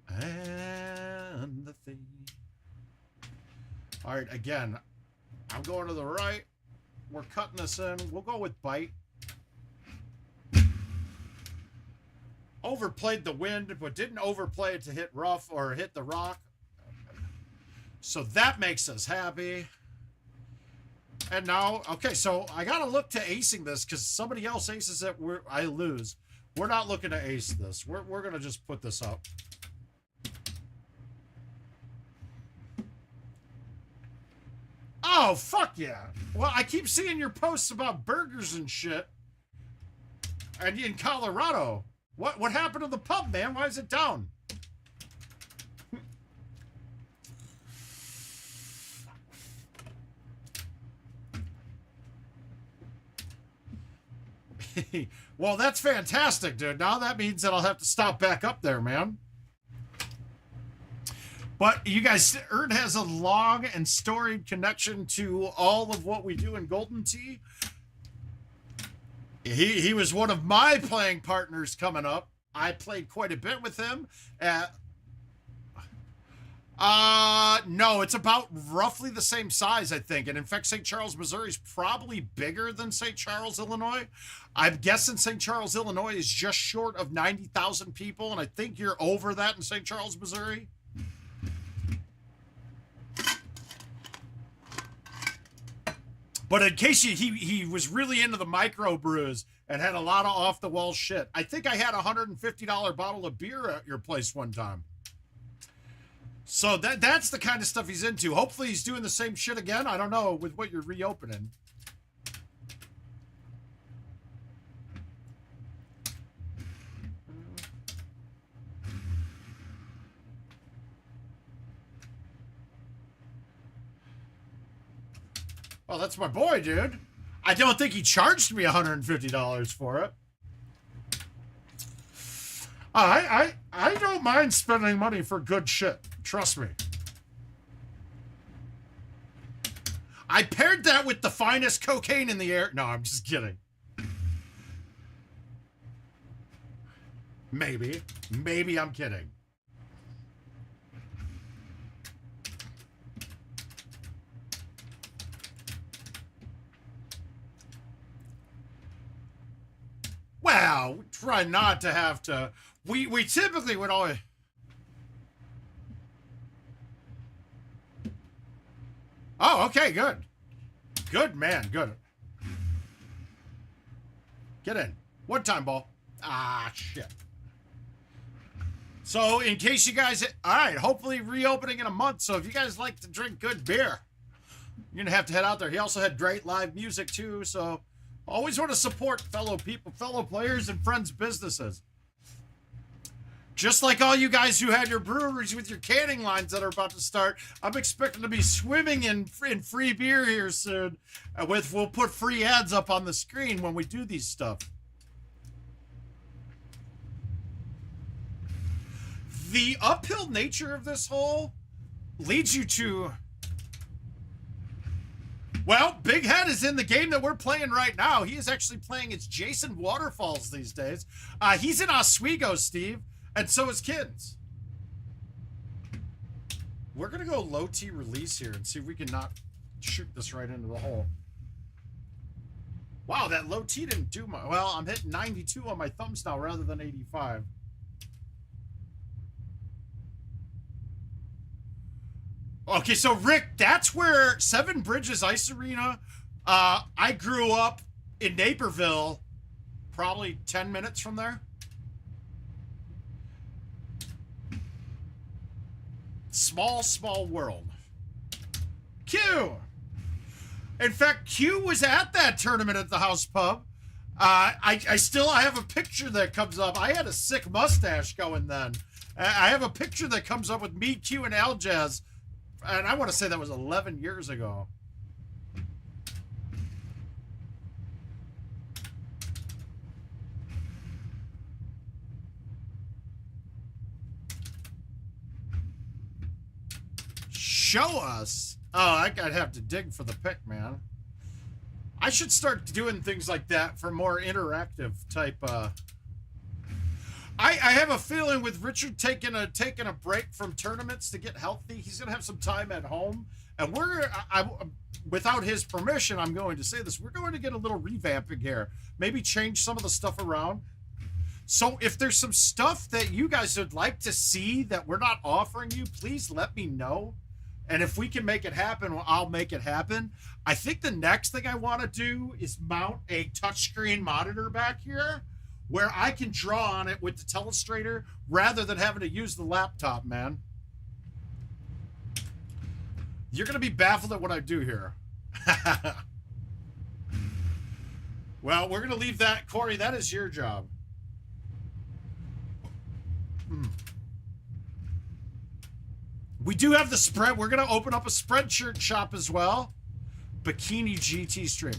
there. And the thing. All right, again, I'm going to the right. We're cutting this in. We'll go with bite. Overplayed the wind, but didn't overplay it to hit rough or hit the rock. So that makes us happy. And now, okay, so I got to look to acing this because somebody else aces it, I lose. We're not looking to ace this. We're going to just put this up. Oh, fuck yeah. Well, I keep seeing your posts about burgers and shit. And in Colorado. What happened to the pub, man? Why is it down? Well, that's fantastic, dude. Now that means that I'll have to stop back up there, man. But you guys, Erd has a long and storied connection to all of what we do in GoldenTee. He was one of my playing partners coming up. I played quite a bit with him at No, it's about roughly the same size, I think. And in fact, St. Charles, Missouri is probably bigger than St. Charles, Illinois. I'm guessing St. Charles, Illinois is just short of 90,000 people, and I think you're over that in St. Charles, Missouri. But in case he was really into the microbrews and had a lot of off-the-wall shit. I think I had a $150 bottle of beer at your place one time. So that's the kind of stuff he's into. Hopefully he's doing the same shit again. I don't know with what you're reopening. Oh, that's my boy, dude. I don't think he charged me $150 for it. I don't mind spending money for good shit. Trust me. I paired that with the finest cocaine in the air. No, I'm just kidding. Maybe. Maybe I'm kidding. Well, we try not to have to. We typically would always. Oh, okay, good. Good, man, good. Get in. One time, ball. Ah, shit. So, in case you guys... All right, hopefully reopening in a month. So, if you guys like to drink good beer, you're going to have to head out there. He also had great live music, too. So, always want to support fellow people, fellow players, and friends' businesses. Just like all you guys who had your breweries with your canning lines that are about to start, I'm expecting to be swimming in free beer here soon. We'll put free ads up on the screen when we do these stuff. The uphill nature of this hole leads you to... Well, Big Head is in the game that we're playing right now. He is actually playing as Jason Waterfalls these days. He's in Oswego, Steve. And so is Kids. We're going to go low T release here and see if we can not shoot this right into the hole. Wow, that low T didn't do much. Well, I'm hitting 92 on my thumbs now rather than 85. Okay, so Rick, that's where Seven Bridges Ice Arena, I grew up in Naperville, probably 10 minutes from there. Small world. Q. In fact, Q was at that tournament at the House Pub. I have a picture that comes up. I had a sick mustache going then. I have a picture that comes up with me, Q, and Aljaz. And I want to say that was 11 years ago. Show us. Oh, I'd have to dig for the pic, man. I should start doing things like that for more interactive type. I have a feeling with Richard taking a break from tournaments to get healthy, he's gonna have some time at home, and without his permission, I'm going to say this. We're going to get a little revamping here. Maybe change some of the stuff around. So if there's some stuff that you guys would like to see that we're not offering you, please let me know. And if we can make it happen, well, I'll make it happen. I think the next thing I want to do is mount a touchscreen monitor back here where I can draw on it with the telestrator rather than having to use the laptop, man. You're going to be baffled at what I do here. Well, we're going to leave that. Corey, that is your job. We do have the spread. We're going to open up a Spreadshirt shop as well. Bikini GT stream.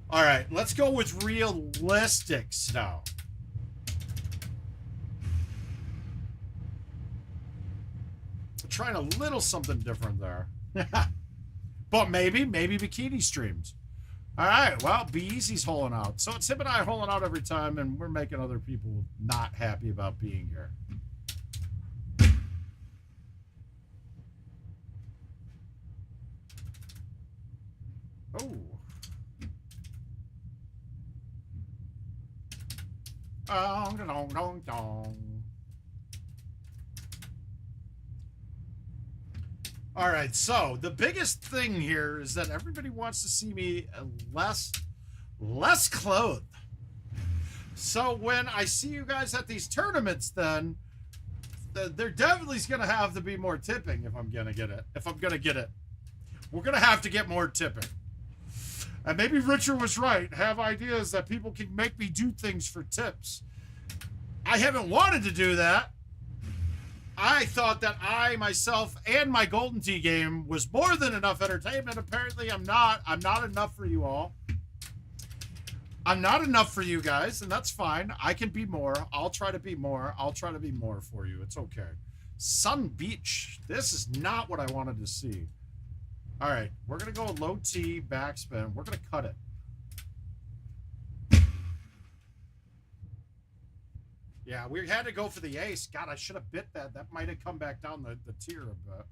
All right, let's go with realistics now. Trying a little something different there. But maybe bikini streams. All right, well, Be Easy's holing out. So it's him and I holing out every time, and we're making other people not happy about being here. Dong, dong, dong, dong. All right, so the biggest thing here is that everybody wants to see me less clothed. So when I see you guys at these tournaments, then there definitely is going to have to be more tipping if I'm going to get it. We're going to have to get more tipping. And maybe Richard was right. Have ideas that people can make me do things for tips. I haven't wanted to do that. I thought that I, myself, and my Golden Tee game was more than enough entertainment. Apparently, I'm not. I'm not enough for you all. I'm not enough for you guys, and that's fine. I can be more. I'll try to be more. I'll try to be more for you. It's okay. Sun Beach. This is not what I wanted to see. All right, we're going to go low T, backspin. We're going to cut it. Yeah, we had to go for the ace. God, I should have bit that. That might have come back down the tier a bit.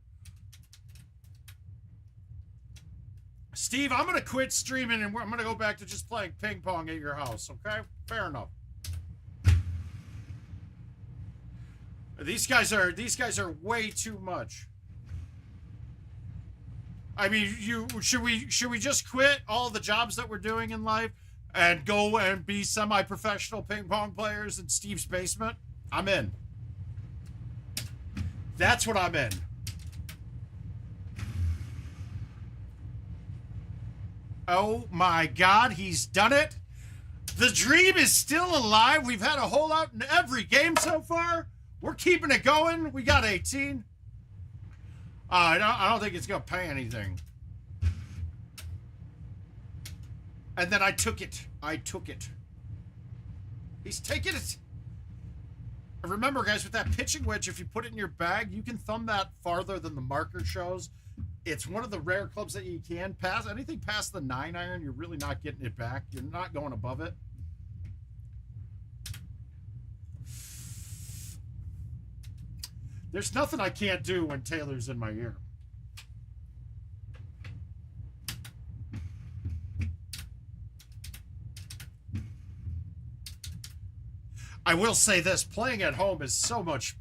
Steve, I'm going to quit streaming and I'm going to go back to just playing ping pong at your house, okay? Fair enough. These guys are way too much. I mean, should we just quit all the jobs that we're doing in life and go and be semi-professional ping pong players in Steve's basement? I'm in. That's what I'm in. Oh my God, he's done it. The dream is still alive. We've had a hole out in every game so far. We're keeping it going. We got 18. I don't think it's going to pay anything. And then I took it. He's taking it. Remember, guys, with that pitching wedge, if you put it in your bag, you can thumb that farther than the marker shows. It's one of the rare clubs that you can pass. Anything past the 9-iron, you're really not getting it back. You're not going above it. There's nothing I can't do when Taylor's in my ear. I will say this, playing at home is so much,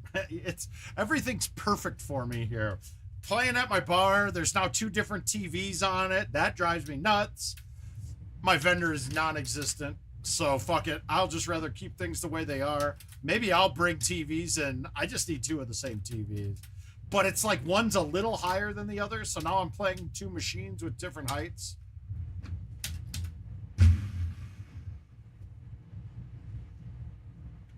everything's perfect for me here. Playing at my bar, there's now 2 different TVs on it. That drives me nuts. My vendor is non-existent. So fuck it. I'll just rather keep things the way they are. Maybe I'll bring TVs in. I just need 2 of the same TVs. But it's like one's a little higher than the other. So now I'm playing 2 machines with different heights.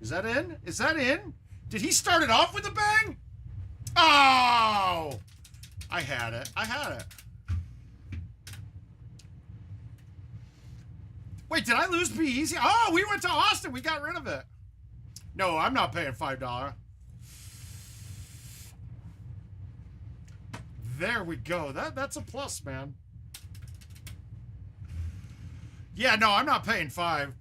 Is that in? Is that in? Did he start it off with a bang? Oh! I had it. Wait, did I lose Be Easy? Oh, we went to Austin. We got rid of it. No, I'm not paying $5. There we go. That's a plus, man. Yeah, no, I'm not paying $5.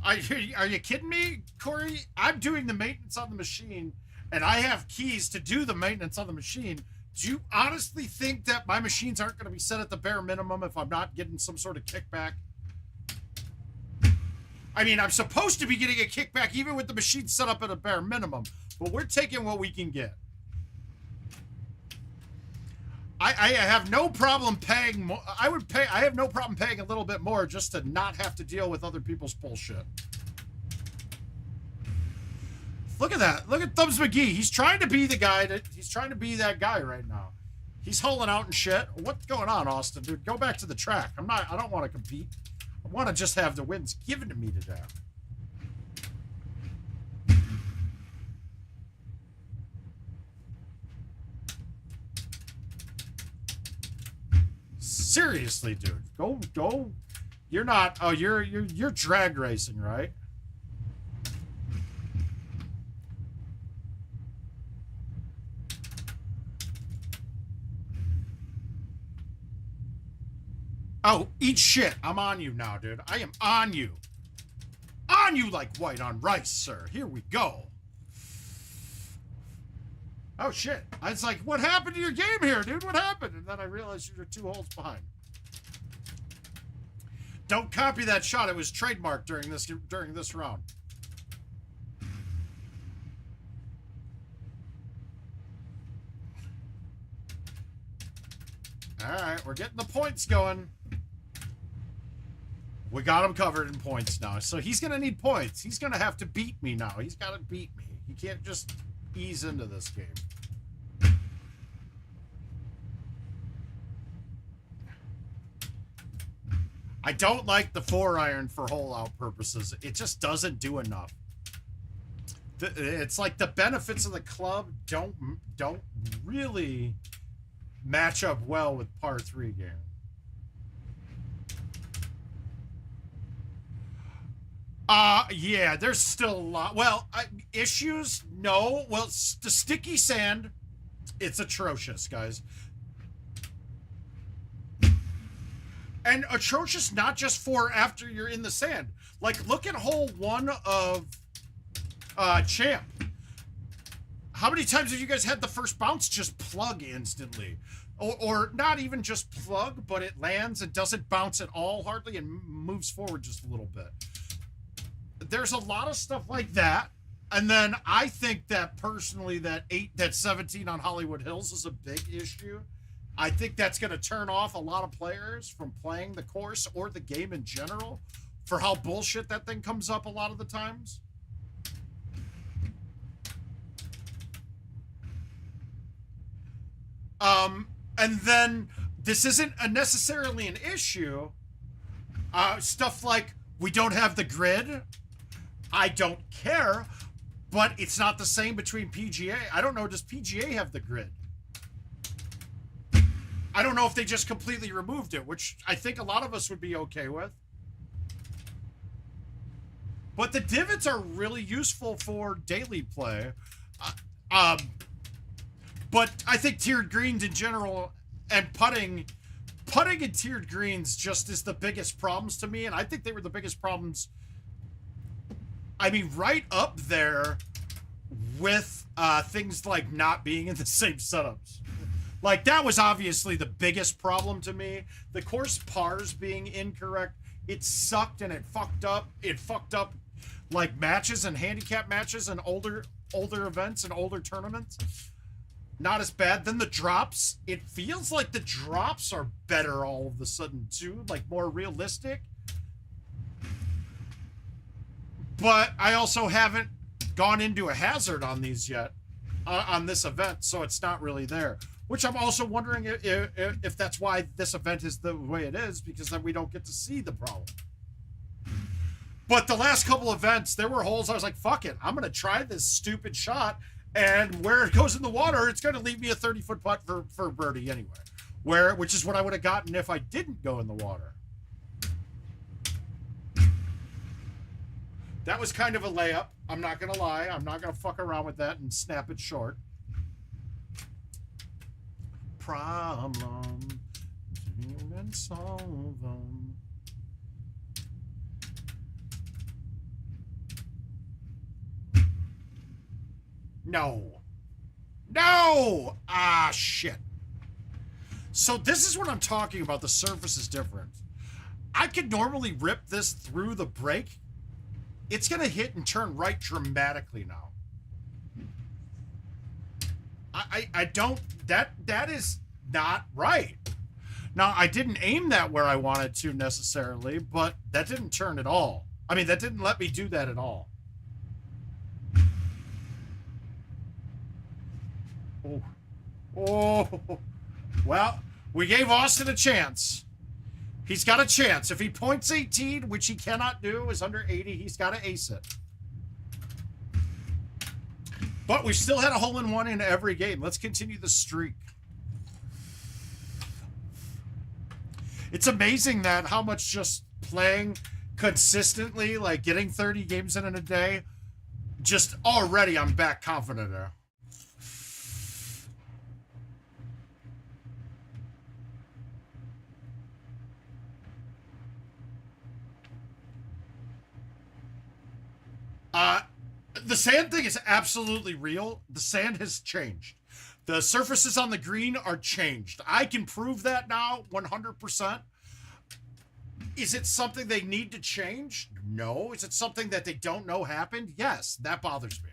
Are you kidding me, Corey? I'm doing the maintenance on the machine, and I have keys to do the maintenance on the machine. Do you honestly think that my machines aren't going to be set at the bare minimum if I'm not getting some sort of kickback? I mean, I'm supposed to be getting a kickback even with the machine set up at a bare minimum, but we're taking what we can get. I have no problem paying more. I have no problem paying a little bit more just to not have to deal with other people's bullshit. Look at that. Look at Thumbs McGee. He's trying to be the guy he's trying to be that guy right now. He's holding out and shit. What's going on, Austin, dude? Go back to the track. I don't want to compete. I want to just have the wins given to me today. Seriously, dude. Go. You're not. Oh, you're drag racing, right? Oh, eat shit. I'm on you now, dude. I am on you. On you like white on rice, sir. Here we go. Oh, shit. I was like, what happened to your game here, dude? What happened? And then I realized you were 2 holes behind. Don't copy that shot. It was trademarked during this round. All right, we're getting the points going. We got him covered in points now. So he's going to need points. He's going to have to beat me now. He's got to beat me. He can't just ease into this game. I don't like the 4-iron for hole-out purposes. It just doesn't do enough. It's like the benefits of the club don't really match up well with par 3 game. Yeah, there's still a lot. Well, issues? No. Well, the sticky sand, it's atrocious, guys. And atrocious not just for after you're in the sand. Like, look at hole 1 of Champ. How many times have you guys had the first bounce just plug instantly? Or not even just plug, but it lands and doesn't bounce at all hardly and moves forward just a little bit. There's a lot of stuff like that. And then I think that personally that 17 on Hollywood Hills is a big issue. I think that's going to turn off a lot of players from playing the course or the game in general for how bullshit that thing comes up a lot of the times. And then this isn't necessarily an issue. Stuff like we don't have the grid. I don't care, but it's not the same between PGA. I don't know. Does PGA have the grid? I don't know if they just completely removed it, which I think a lot of us would be okay with. But the divots are really useful for daily play. But I think tiered greens in general and putting in tiered greens just is the biggest problems to me. And I think they were the biggest problems. I mean, right up there with things like not being in the same setups. Like, that was obviously the biggest problem to me. The course pars being incorrect, it sucked and it fucked up. It fucked up, like, matches and handicap matches and older events and older tournaments. Not as bad. Then the drops, it feels like the drops are better all of a sudden, too. Like, more realistic. But I also haven't gone into a hazard on these yet, on this event, so it's not really there. Which I'm also wondering if that's why this event is the way it is, because then we don't get to see the problem. But the last couple events, there were holes I was like, fuck it, I'm going to try this stupid shot, and where it goes in the water, it's going to leave me a 30-foot putt for birdie anyway. Which is what I would have gotten if I didn't go in the water. That was kind of a layup. I'm not going to lie. I'm not going to fuck around with that and snap it short. Problem and solve them. No. Ah, shit. So this is what I'm talking about. The surface is different. I could normally rip this through the break. It's going to hit and turn right dramatically now. I don't, that is not right. Now, I didn't aim that where I wanted to necessarily, but that didn't turn at all. I mean, that didn't let me do that at all. Oh, well, we gave Austin a chance. He's got a chance. If he points 18, which he cannot do, is under 80, he's got to ace it. But we still had a hole-in-one in every game. Let's continue the streak. It's amazing that how much just playing consistently, like getting 30 games in a day, just already I'm back confident there. The sand thing is absolutely real. The sand has changed. The surfaces on the green are changed. I can prove that now 100%. Is it something they need to change? No. Is it something that they don't know happened? Yes, that bothers me.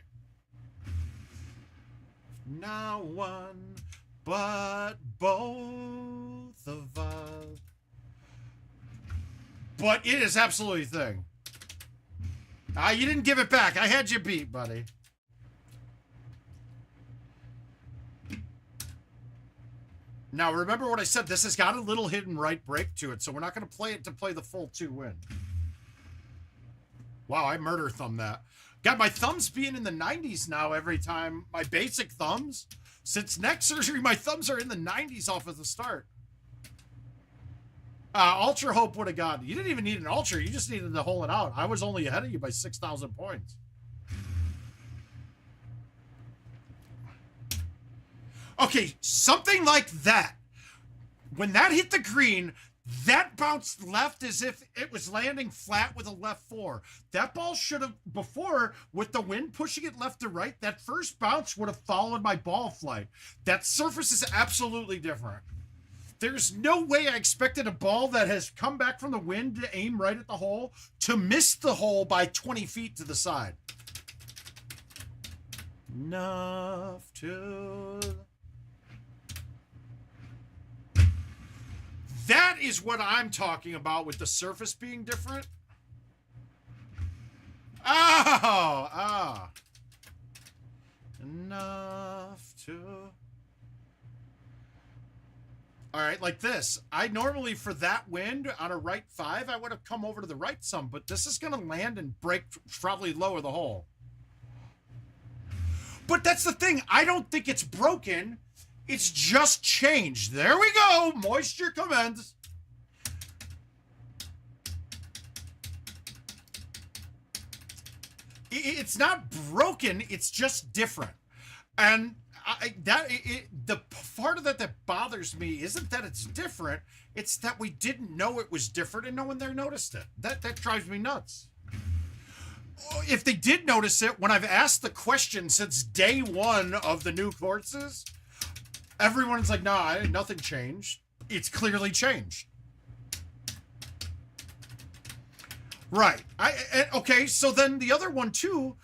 Not one, but both. of but it is absolutely a thing. You didn't give it back. I had you beat, buddy. Now, remember what I said. This has got a little hidden right break to it, so we're not going to play it to play the full 2 win. Wow, I murder thumb that. Got my thumbs being in the 90s now every time. My basic thumbs. Since neck surgery, my thumbs are in the 90s off of the start. Ultra Hope would have gotten. You didn't even need an Ultra. You just needed to hold it out. I was only ahead of you by 6,000 points. Okay, something like that. When that hit the green, that bounced left as if it was landing flat with a left 4. That ball should have, before, with the wind pushing it left to right, that first bounce would have followed my ball flight. That surface is absolutely different. There's no way I expected a ball that has come back from the wind to aim right at the hole to miss the hole by 20 feet to the side. Enough to... That is what I'm talking about with the surface being different. Enough to... All right, like this. I normally, for that wind on a right 5, I would have come over to the right some, but this is going to land and break, probably lower the hole. But that's the thing. I don't think it's broken. It's just changed. There we go. Moisture commends. It's not broken. It's just different. And the part of that bothers me isn't that it's different. It's that we didn't know it was different and no one there noticed it. That drives me nuts. If they did notice it, when I've asked the question since day 1 of the new courses, everyone's like, nah, nothing changed. It's clearly changed. Right. Okay, so then the other one too,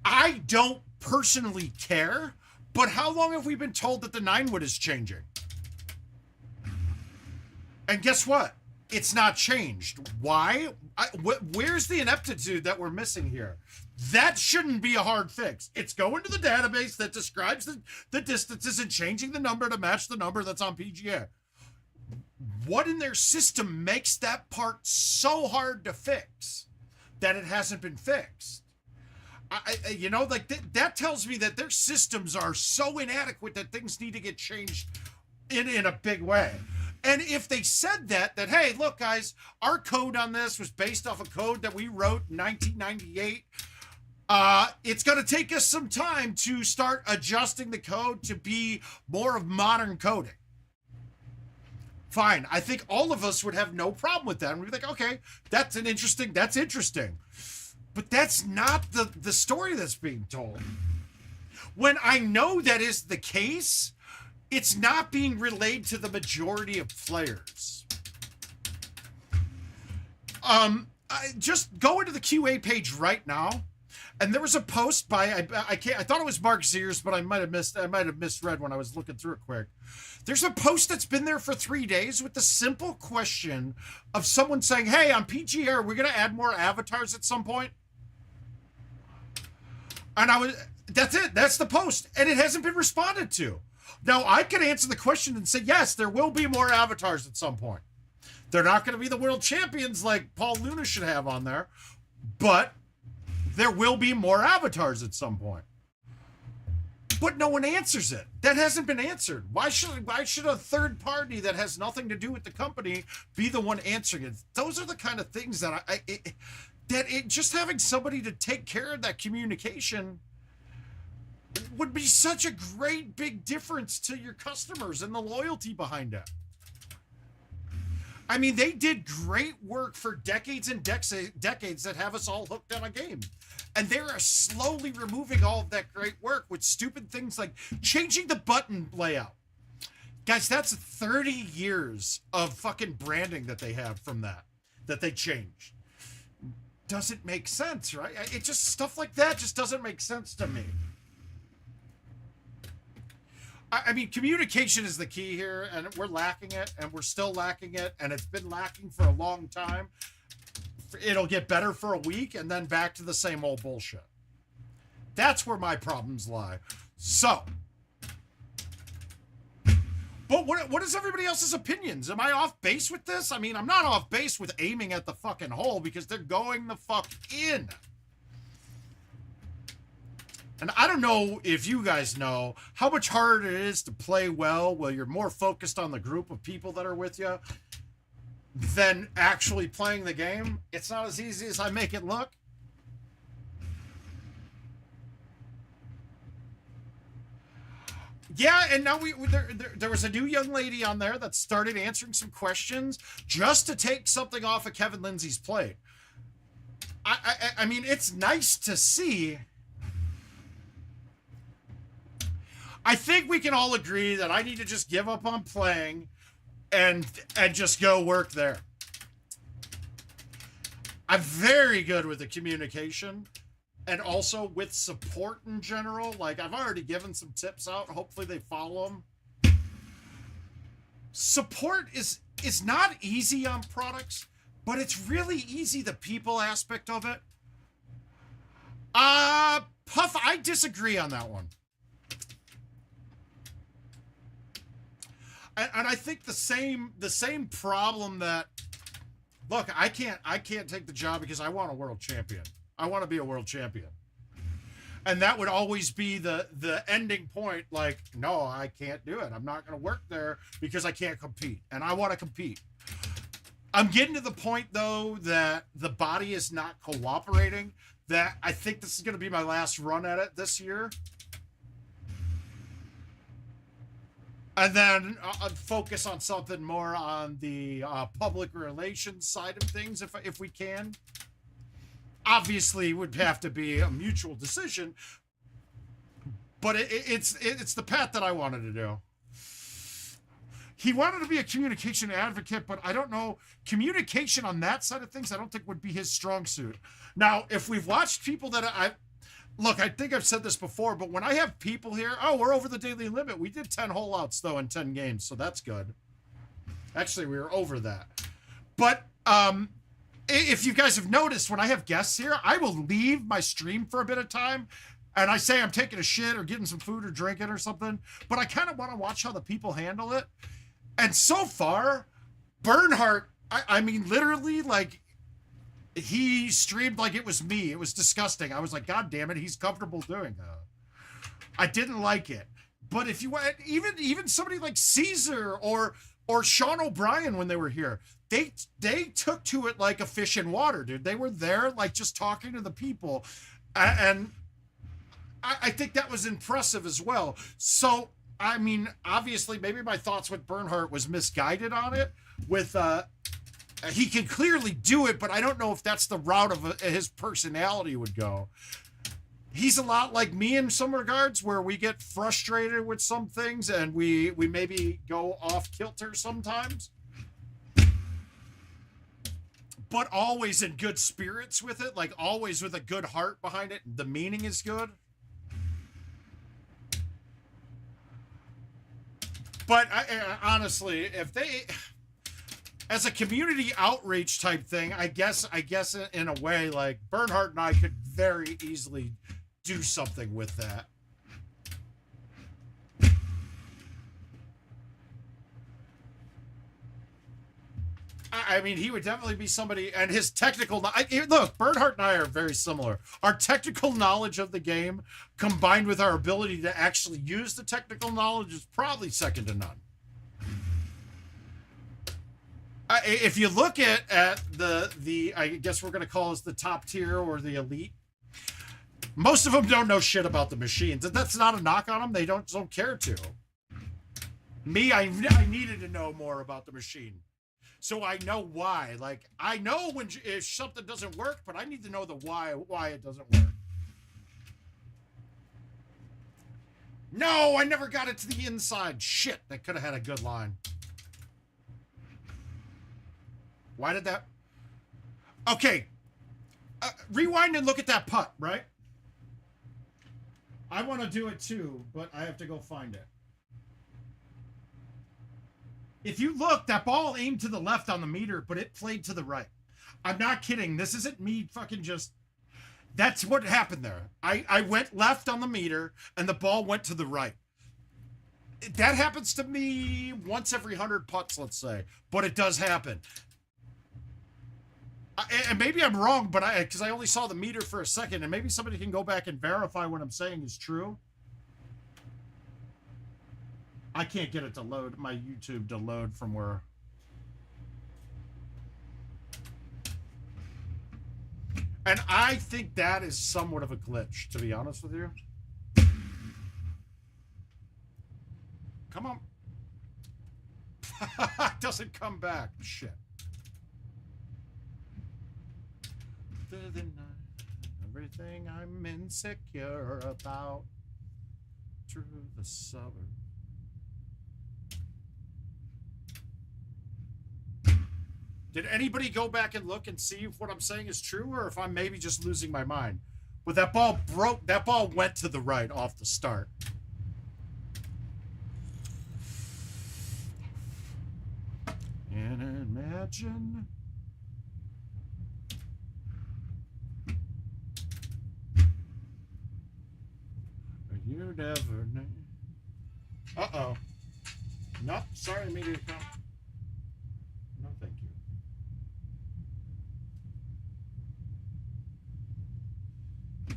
I don't personally care, but how long have we been told that the 9-wood is changing? And guess what? It's not changed. Why? Where's the ineptitude that we're missing here? That shouldn't be a hard fix. It's going to the database that describes the distances and changing the number to match the number that's on PGA. What in their system makes that part so hard to fix that it hasn't been fixed? You know, like that tells me that their systems are so inadequate that things need to get changed in a big way. And if they said that, hey, look, guys, our code on this was based off a code that we wrote in 1998. It's going to take us some time to start adjusting the code to be more of modern coding. Fine. I think all of us would have no problem with that. And we'd be like, okay, that's interesting. But that's not the story that's being told. When I know that is the case, it's not being relayed to the majority of players. Just go into the QA page right now, and there was a post by I thought it was Marc Sears, but I might have misread when I was looking through it quick. There's a post that's been there for 3 days with the simple question of someone saying, "Hey, on PGA, are we going to add more avatars at some point?" And that's it. That's the post, and it hasn't been responded to. Now, I could answer the question and say, yes, there will be more avatars at some point. They're not going to be the world champions like Paul Luna should have on there, but there will be more avatars at some point. But no one answers it. That hasn't been answered. Why should a third party that has nothing to do with the company be the one answering it? Those are the kind of things that just having somebody to take care of that communication would be such a great big difference to your customers and the loyalty behind it. I mean, they did great work for decades and decades that have us all hooked on a game. And they are slowly removing all of that great work with stupid things like changing the button layout. Guys, that's 30 years of fucking branding that they have from that they changed. Doesn't make sense, right? It just, stuff like that just doesn't make sense to me. I mean, communication is the key here, and we're lacking it, and we're still lacking it, and it's been lacking for a long time. It'll get better for a week, and then back to the same old bullshit. That's where my problems lie. So, but what is everybody else's opinions? Am I off base with this? I mean, I'm not off base with aiming at the fucking hole because they're going the fuck in. And I don't know if you guys know how much harder it is to play well while you're more focused on the group of people that are with you than actually playing the game. It's not as easy as I make it look. Yeah, and now there was a new young lady on there that started answering some questions just to take something off of Kevin Lindsay's plate. I mean, it's nice to see. I think we can all agree that I need to just give up on playing and just go work there. I'm very good with the communication and also with support in general. Like, I've already given some tips out. Hopefully they follow them. Support is not easy on products, but it's really easy, the people aspect of it. Puff, I disagree on that one. And I think the same problem that, look, I can't take the job because I want a world champion. I want to be a world champion. And that would always be the ending point. Like, no, I can't do it. I'm not going to work there because I can't compete. And I want to compete. I'm getting to the point, though, that the body is not cooperating, that I think this is going to be my last run at it this year. And then I'll focus on something more on the public relations side of things, if we can. Obviously, it would have to be a mutual decision, but it's the path that I wanted to do. He wanted to be a communication advocate, but I don't know. Communication on that side of things, I don't think would be his strong suit. Now, if we've watched people that look, I think I've said this before, but when I have people here, oh, we're over the daily limit. We did 10 holeouts, though, in 10 games, so that's good. Actually, we were over that. But if you guys have noticed, when I have guests here, I will leave my stream for a bit of time, and I say I'm taking a shit or getting some food or drinking or something, but I kind of want to watch how the people handle it. And so far, Bernhardt, I mean, literally, like, he streamed like it was me. It was disgusting. I was like, God damn it, he's comfortable doing that. I didn't like it. But if you want, even somebody like Caesar or Sean O'Brien when they were here, they took to it like a fish in water, dude. They were there, like, just talking to the people. And I think that was impressive as well. So, I mean, obviously, maybe my thoughts with Bernhardt was misguided on it. With, he can clearly do it, but I don't know if that's the route of his personality would go. He's a lot like me in some regards, where we get frustrated with some things and we maybe go off kilter sometimes, but always in good spirits with it, like always with a good heart behind it. The meaning is good. But honestly, if they, as a community outreach type thing, I guess in a way, like, Bernhardt and I could very easily do something with that. I mean, he would definitely be somebody, and his technical, look, Bernhardt and I are very similar. Our technical knowledge of the game, combined with our ability to actually use the technical knowledge, is probably second to none. If you look at the I guess we're going to call it the top tier or the elite, most of them don't know shit about the machines. That's not a knock on them. They don't care to. Me, I needed to know more about the machine, so I know why. Like, I know if something doesn't work, but I need to know the why it doesn't work. No, I never got it to the inside. Shit, that could have had a good line. Why did that? Okay. Rewind and look at that putt, right? I want to do it too, but I have to go find it. If you look, that ball aimed to the left on the meter, but it played to the right. I'm not kidding. This isn't me fucking just... That's what happened there. I went left on the meter, and the ball went to the right. That happens to me once every 100 putts, let's say. But it does happen. And maybe I'm wrong, but because I only saw the meter for a second, and maybe somebody can go back and verify what I'm saying is true. I can't get it to load, my YouTube to load from where... And I think that is somewhat of a glitch, to be honest with you. Come on. Doesn't come back. Shit. Everything I'm insecure about through the suburbs. Did anybody go back and look and see if what I'm saying is true, or if I'm maybe just losing my mind? But that ball broke. That ball went to the right off the start. And imagine you never knew. Uh-oh. No, sorry, media come. No, thank you.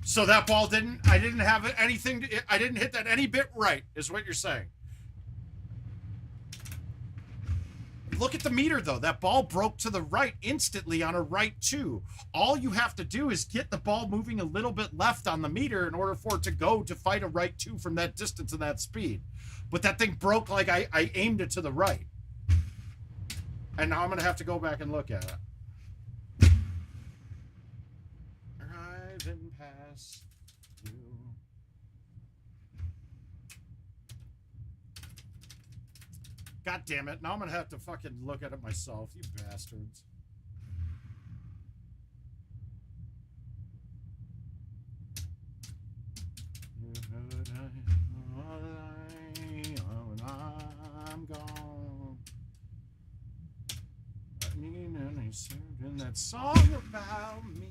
So that ball I didn't have anything, I didn't hit that any bit right, is what you're saying. Look at the meter, though. That ball broke to the right instantly on a right two. All you have to do is get the ball moving a little bit left on the meter in order for it to go to fight a right two from that distance and that speed. But that thing broke like I aimed it to the right. And now I'm going to have to go back and look at it. Driving past you. God damn it. Now I'm going to have to fucking look at it myself, you bastards. I'm gone. I need any certain that song about me.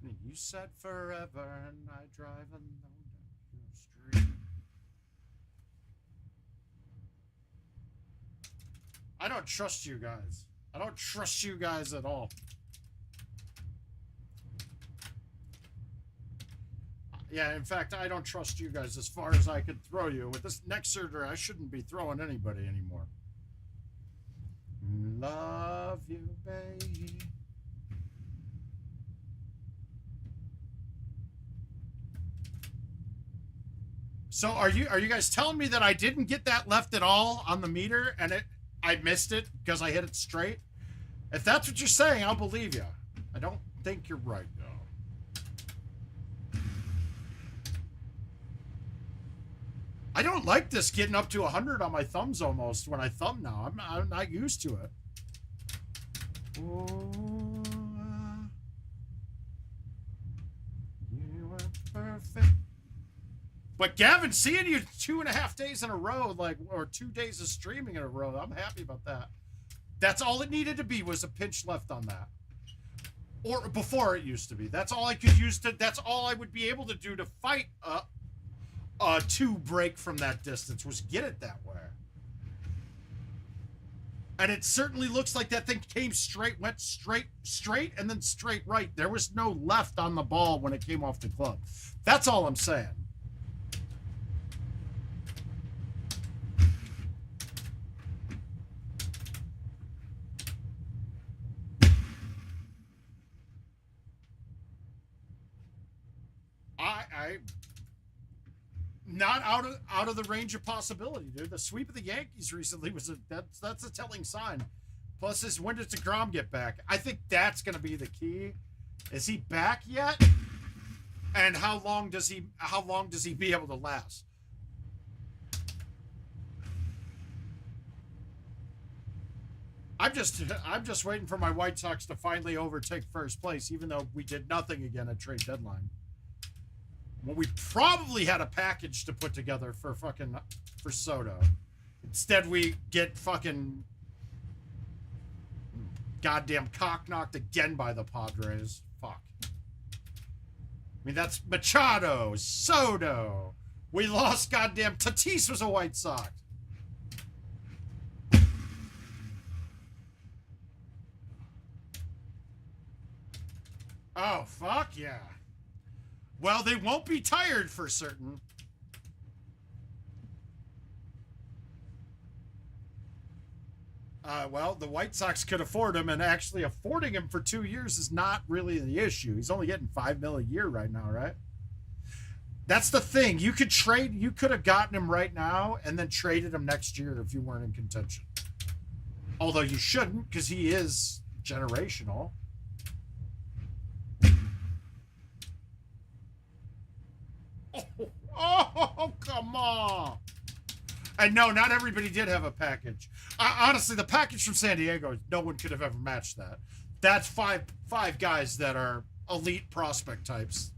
You said forever and I drive alone down your street. I don't trust you guys. I don't trust you guys at all. Yeah, in fact, I don't trust you guys as far as I could throw you. With this next surgery, I shouldn't be throwing anybody anymore. Love you, baby. So are you guys telling me that I didn't get that left at all on the meter and I missed it because I hit it straight? If that's what you're saying, I'll believe you. I don't think you're right, though. I don't like this getting up to 100 on my thumbs almost when I thumb now. I'm not used to it. Oh, you were perfect. But Gavin, seeing you 2.5 days in a row, like, or 2 days of streaming in a row, I'm happy about that. That's all it needed to be, was a pinch left on that. Or before it used to be. That's all I could use to, that's all I would be able to do to fight a two break from that distance, was get it that way. And it certainly looks like that thing came straight, went straight, and then straight right. There was no left on the ball when it came off the club. That's all I'm saying. Not out of the range of possibility, dude. The sweep of the Yankees recently was that's a telling sign. Plus, is when does DeGrom get back? I think that's going to be the key. Is he back yet? And how long does he be able to last? I'm just waiting for my White Sox to finally overtake first place, even though we did nothing again at trade deadline. Well, we probably had a package to put together for Soto. Instead, we get fucking goddamn cock-knocked again by the Padres. Fuck. I mean, that's Machado, Soto. We lost goddamn Tatis was a White Sox. Oh, fuck yeah. Well, they won't be tired for certain. Well, the White Sox could afford him, and actually affording him for 2 years is not really the issue. He's only getting $5 million a year right now, right? That's the thing. You could have gotten him right now and then traded him next year if you weren't in contention. Although you shouldn't, because he is generational. Oh, come on. And no, not everybody did have a package. Honestly, the package from San Diego, no one could have ever matched that. That's five guys that are elite prospect types.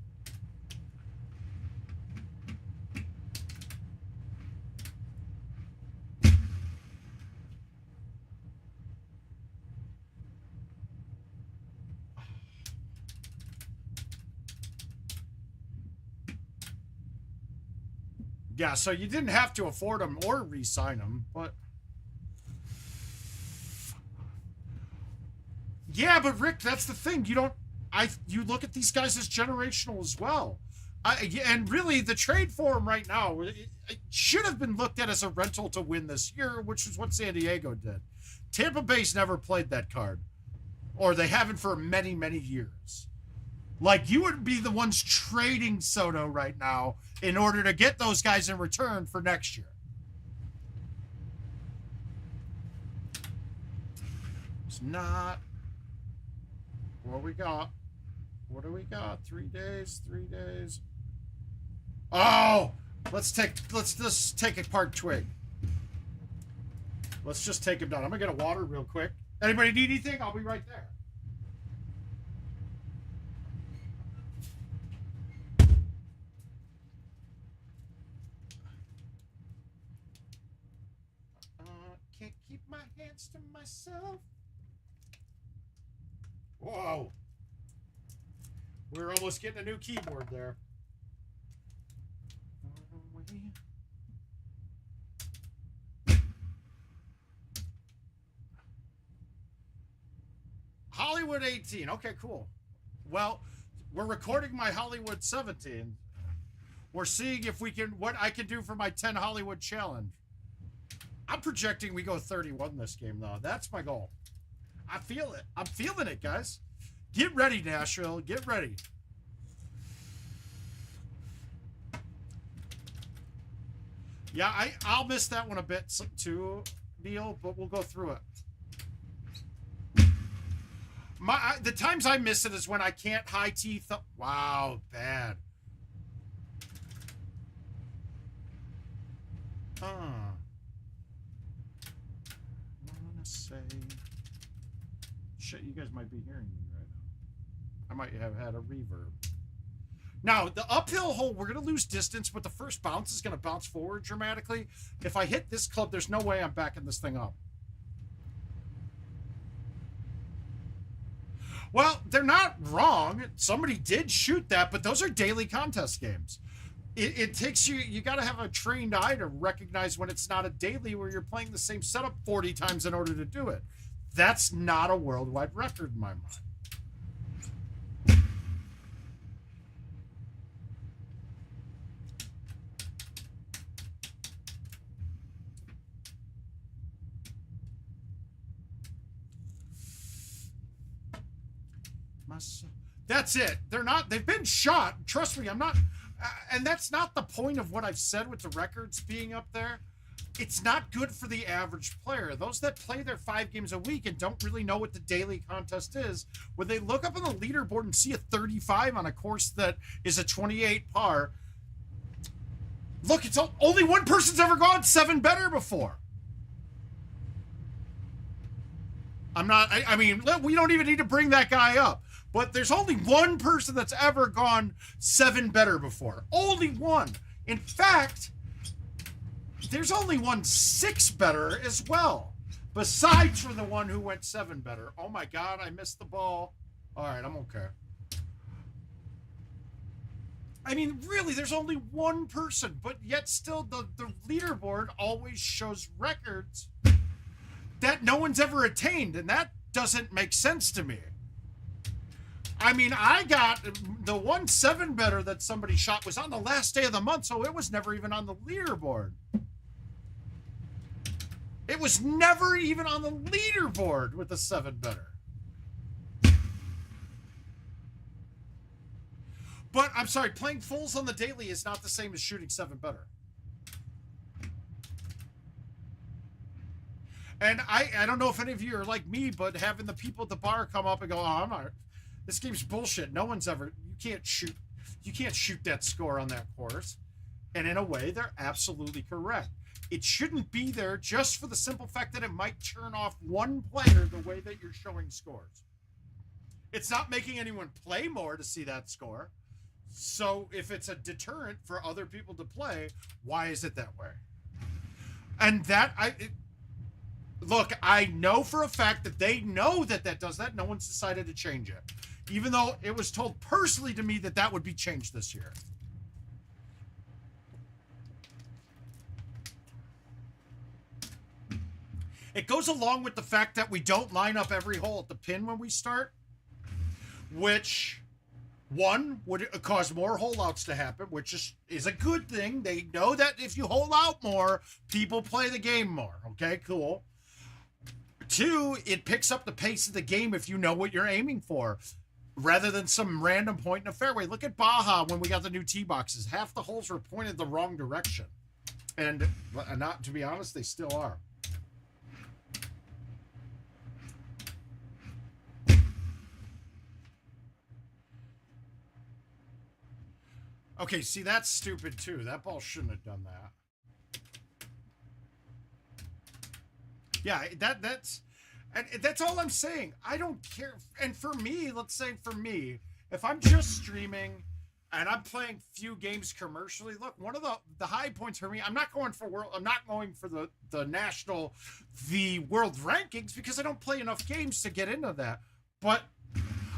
Yeah, so you didn't have to afford them or re-sign them, but... Yeah, but Rick, that's the thing. You look at these guys as generational as well. And really, the trade for them right now, it should have been looked at as a rental to win this year, which is what San Diego did. Tampa Bay's never played that card. Or they haven't for many, many years. Like, you would be the ones trading Soto right now in order to get those guys in return for next year. It's not what we got. What do we got? 3 days, 3 days. Oh, let's just take apart Twig. Let's just take him down. I'm gonna get a water real quick. Anybody need anything? I'll be right there. Can't keep my hands to myself. Whoa. We're almost getting a new keyboard there. Hollywood 18. Okay, cool. Well, we're recording my Hollywood 17. We're seeing if we can, what I can do for my 10 Hollywood challenge. I'm projecting we go 31 this game, though. That's my goal. I feel it. I'm feeling it, guys. Get ready, Nashville. Get ready. Yeah, I'll miss that one a bit too, Neil, but we'll go through it. The times I miss it is when I can't high teeth. Wow, bad. I wanna say, shit, you guys might be hearing me right now. I might have had a reverb. Now, the uphill hole, we're going to lose distance, but the first bounce is going to bounce forward dramatically. If I hit this club, there's no way I'm backing this thing up. Well, they're not wrong. Somebody did shoot that, but those are daily contest games. It takes you got to have a trained eye to recognize when it's not a daily where you're playing the same setup 40 times in order to do it. That's not a worldwide record in my mind. That's it. They've been shot. Trust me, I'm not, and that's not the point of what I've said with the records being up there. It's not good for the average player. Those that play their 5 games a week and don't really know what the daily contest is, when they look up on the leaderboard and see a 35 on a course that is a 28 par, look, it's only one person's ever gone 7 better before. I mean, we don't even need to bring that guy up. But there's only one person that's ever gone 7 better before. Only one. In fact, there's only one 6 better as well, besides for the one who went 7 better. Oh my God, I missed the ball. All right, I'm okay. I mean, really, there's only one person, but yet still the leaderboard always shows records that no one's ever attained, and that doesn't make sense to me. I mean, I got the 1 7 better that somebody shot was on the last day of the month, so it was never even on the leaderboard. It was never even on the leaderboard with the 7 better. But I'm sorry, playing fulls on the daily is not the same as shooting 7 better. And I don't know if any of you are like me, but having the people at the bar come up and go, oh, I'm not, this game's bullshit. No one's ever, you can't shoot that score on that course. And in a way, they're absolutely correct. It shouldn't be there just for the simple fact that it might turn off one player the way that you're showing scores. It's not making anyone play more to see that score. So if it's a deterrent for other people to play, why is it that way? And that, look, I know for a fact that they know that that does that. No one's decided to change it. Even though it was told personally to me that that would be changed this year. It goes along with the fact that we don't line up every hole at the pin when we start, which, one, would cause more holeouts to happen, which is a good thing. They know that if you hole out more, people play the game more. Okay, cool. 2, it picks up the pace of the game if you know what you're aiming for, rather than some random point in a fairway. Look at Baja when we got the new tee boxes. Half the holes were pointed the wrong direction. And not, to be honest, they still are. Okay, see, that's stupid too. That ball shouldn't have done that. Yeah, that's all I'm saying. I don't care. And for me, let's say for me, if I'm just streaming and I'm playing few games commercially, look, one of the high points for me, I'm not going for the national, the world rankings, because I don't play enough games to get into that. But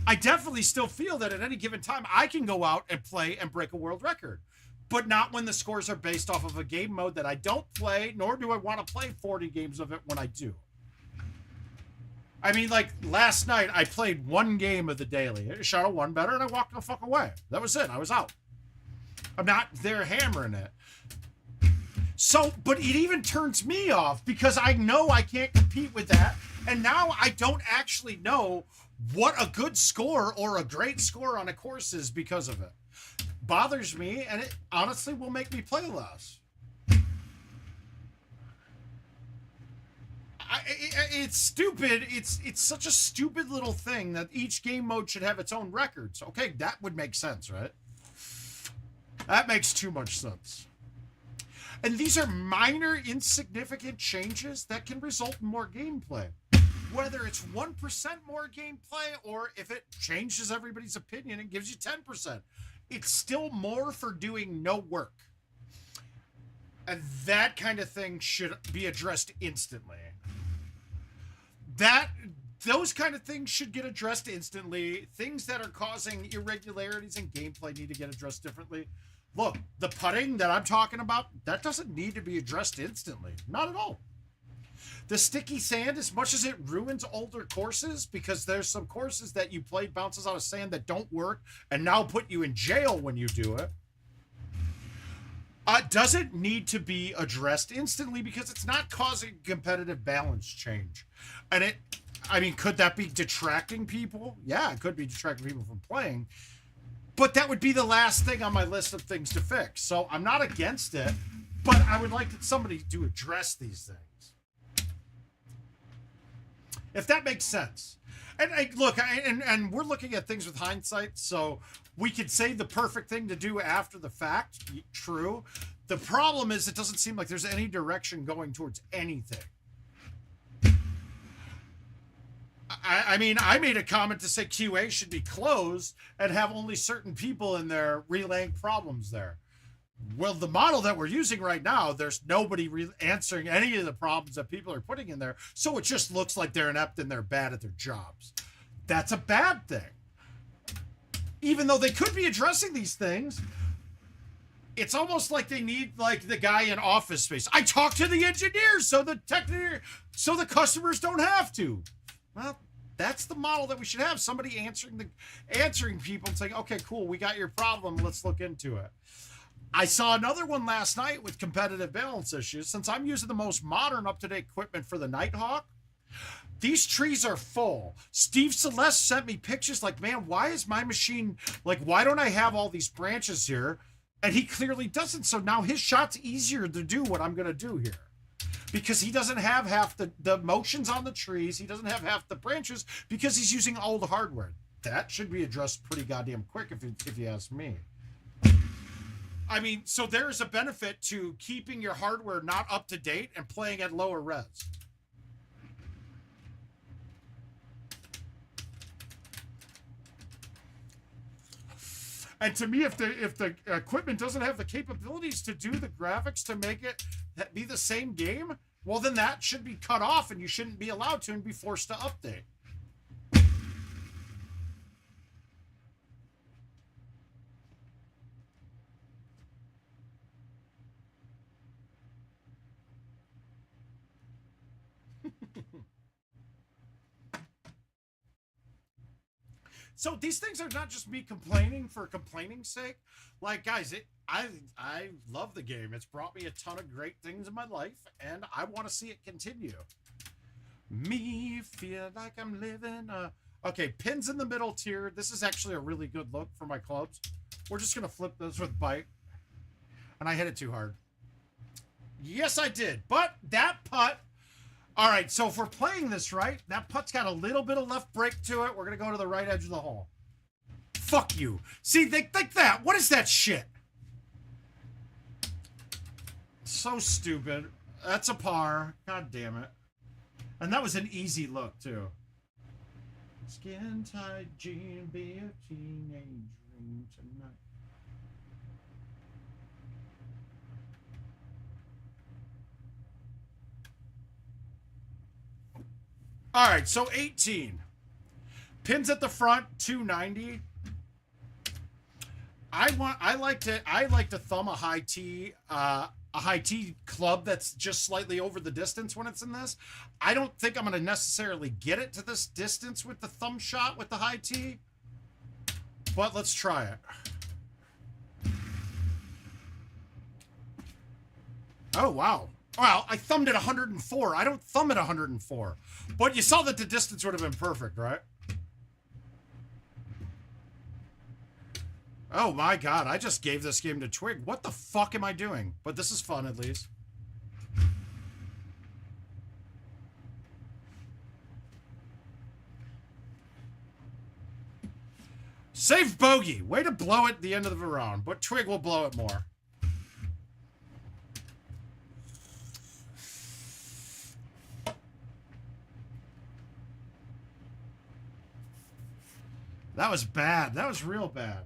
I definitely still feel that at any given time, I can go out and play and break a world record. But not when the scores are based off of a game mode that I don't play, nor do I want to play 40 games of it when I do. I mean, like, last night, I played 1 game of the daily. I shot a 1 better, and I walked the fuck away. That was it. I was out. I'm not there hammering it. So, but it even turns me off, because I know I can't compete with that, and now I don't actually know what a good score or a great score on a course is because of it. Bothers me, and it honestly will make me play less. It's stupid. It's such a stupid little thing that each game mode should have its own records. Okay, that would make sense, right? That makes too much sense. And these are minor, insignificant changes that can result in more gameplay. Whether it's 1% more gameplay, or if it changes everybody's opinion and gives you 10%. It's still more for doing no work. And that kind of thing should be addressed instantly. Those kind of things should get addressed instantly. Things that are causing irregularities in gameplay need to get addressed differently. Look, the putting that I'm talking about, that doesn't need to be addressed instantly. Not at all. The sticky sand, as much as it ruins older courses, because there's some courses that you played bounces out of sand that don't work and now put you in jail when you do it, doesn't need to be addressed instantly, because it's not causing competitive balance change. And I mean, could that be detracting people? Yeah, it could be detracting people from playing. But that would be the last thing on my list of things to fix. So I'm not against it, but I would like somebody to address these things. If that makes sense. And look, and we're looking at things with hindsight, so we could say the perfect thing to do after the fact. True. The problem is it doesn't seem like there's any direction going towards anything. I mean, I made a comment to say QA should be closed and have only certain people in there relaying problems there. Well, the model that we're using right now, there's nobody answering any of the problems that people are putting in there. So it just looks like they're inept and they're bad at their jobs. That's a bad thing. Even though they could be addressing these things, it's almost like they need like the guy in Office Space. I talk to the engineers so the customers don't have to. Well, that's the model that we should have. Somebody answering people and saying, okay, cool, we got your problem. Let's look into it. I saw another one last night with competitive balance issues. Since I'm using the most modern up-to-date equipment for the Nighthawk, these trees are full. Steve Celeste sent me pictures like, man, why is my machine, like, why don't I have all these branches here? And he clearly doesn't. So now his shot's easier to do what I'm going to do here. Because he doesn't have half the motions on the trees. He doesn't have half the branches because he's using old hardware. That should be addressed pretty goddamn quick if you ask me. I mean, so there's a benefit to keeping your hardware not up to date and playing at lower res. And to me, if the equipment doesn't have the capabilities to do the graphics to make it be the same game, well, then that should be cut off and you shouldn't be allowed to and be forced to update. So these things are not just me complaining for complaining's sake. Like, guys, I love the game. It's brought me a ton of great things in my life, and I want to see it continue. Me feel like I'm living. Okay, pins in the middle tier. This is actually a really good look for my clubs. We're just gonna flip those with bite, and I hit it too hard. Yes, I did. But that putt. All right, so if we're playing this right, that putt's got a little bit of left break to it. We're going to go to the right edge of the hole. Fuck you. See, they think that. What is that shit? So stupid. That's a par. God damn it. And that was an easy look, too. Skin tight jean, be a teenage dream tonight. All right, so 18. Pins at the front, 290. I like to thumb a high tee club that's just slightly over the distance when it's in this. I don't think I'm going to necessarily get it to this distance with the thumb shot with the high tee, but let's try it. Oh, wow. Well, I thumbed at 104. I don't thumb at 104. But you saw that the distance would have been perfect, right? Oh my god, I just gave this game to Twig. What the fuck am I doing? But this is fun, at least. Safe bogey. Way to blow it at the end of the round. But Twig will blow it more. That was bad. That was real bad.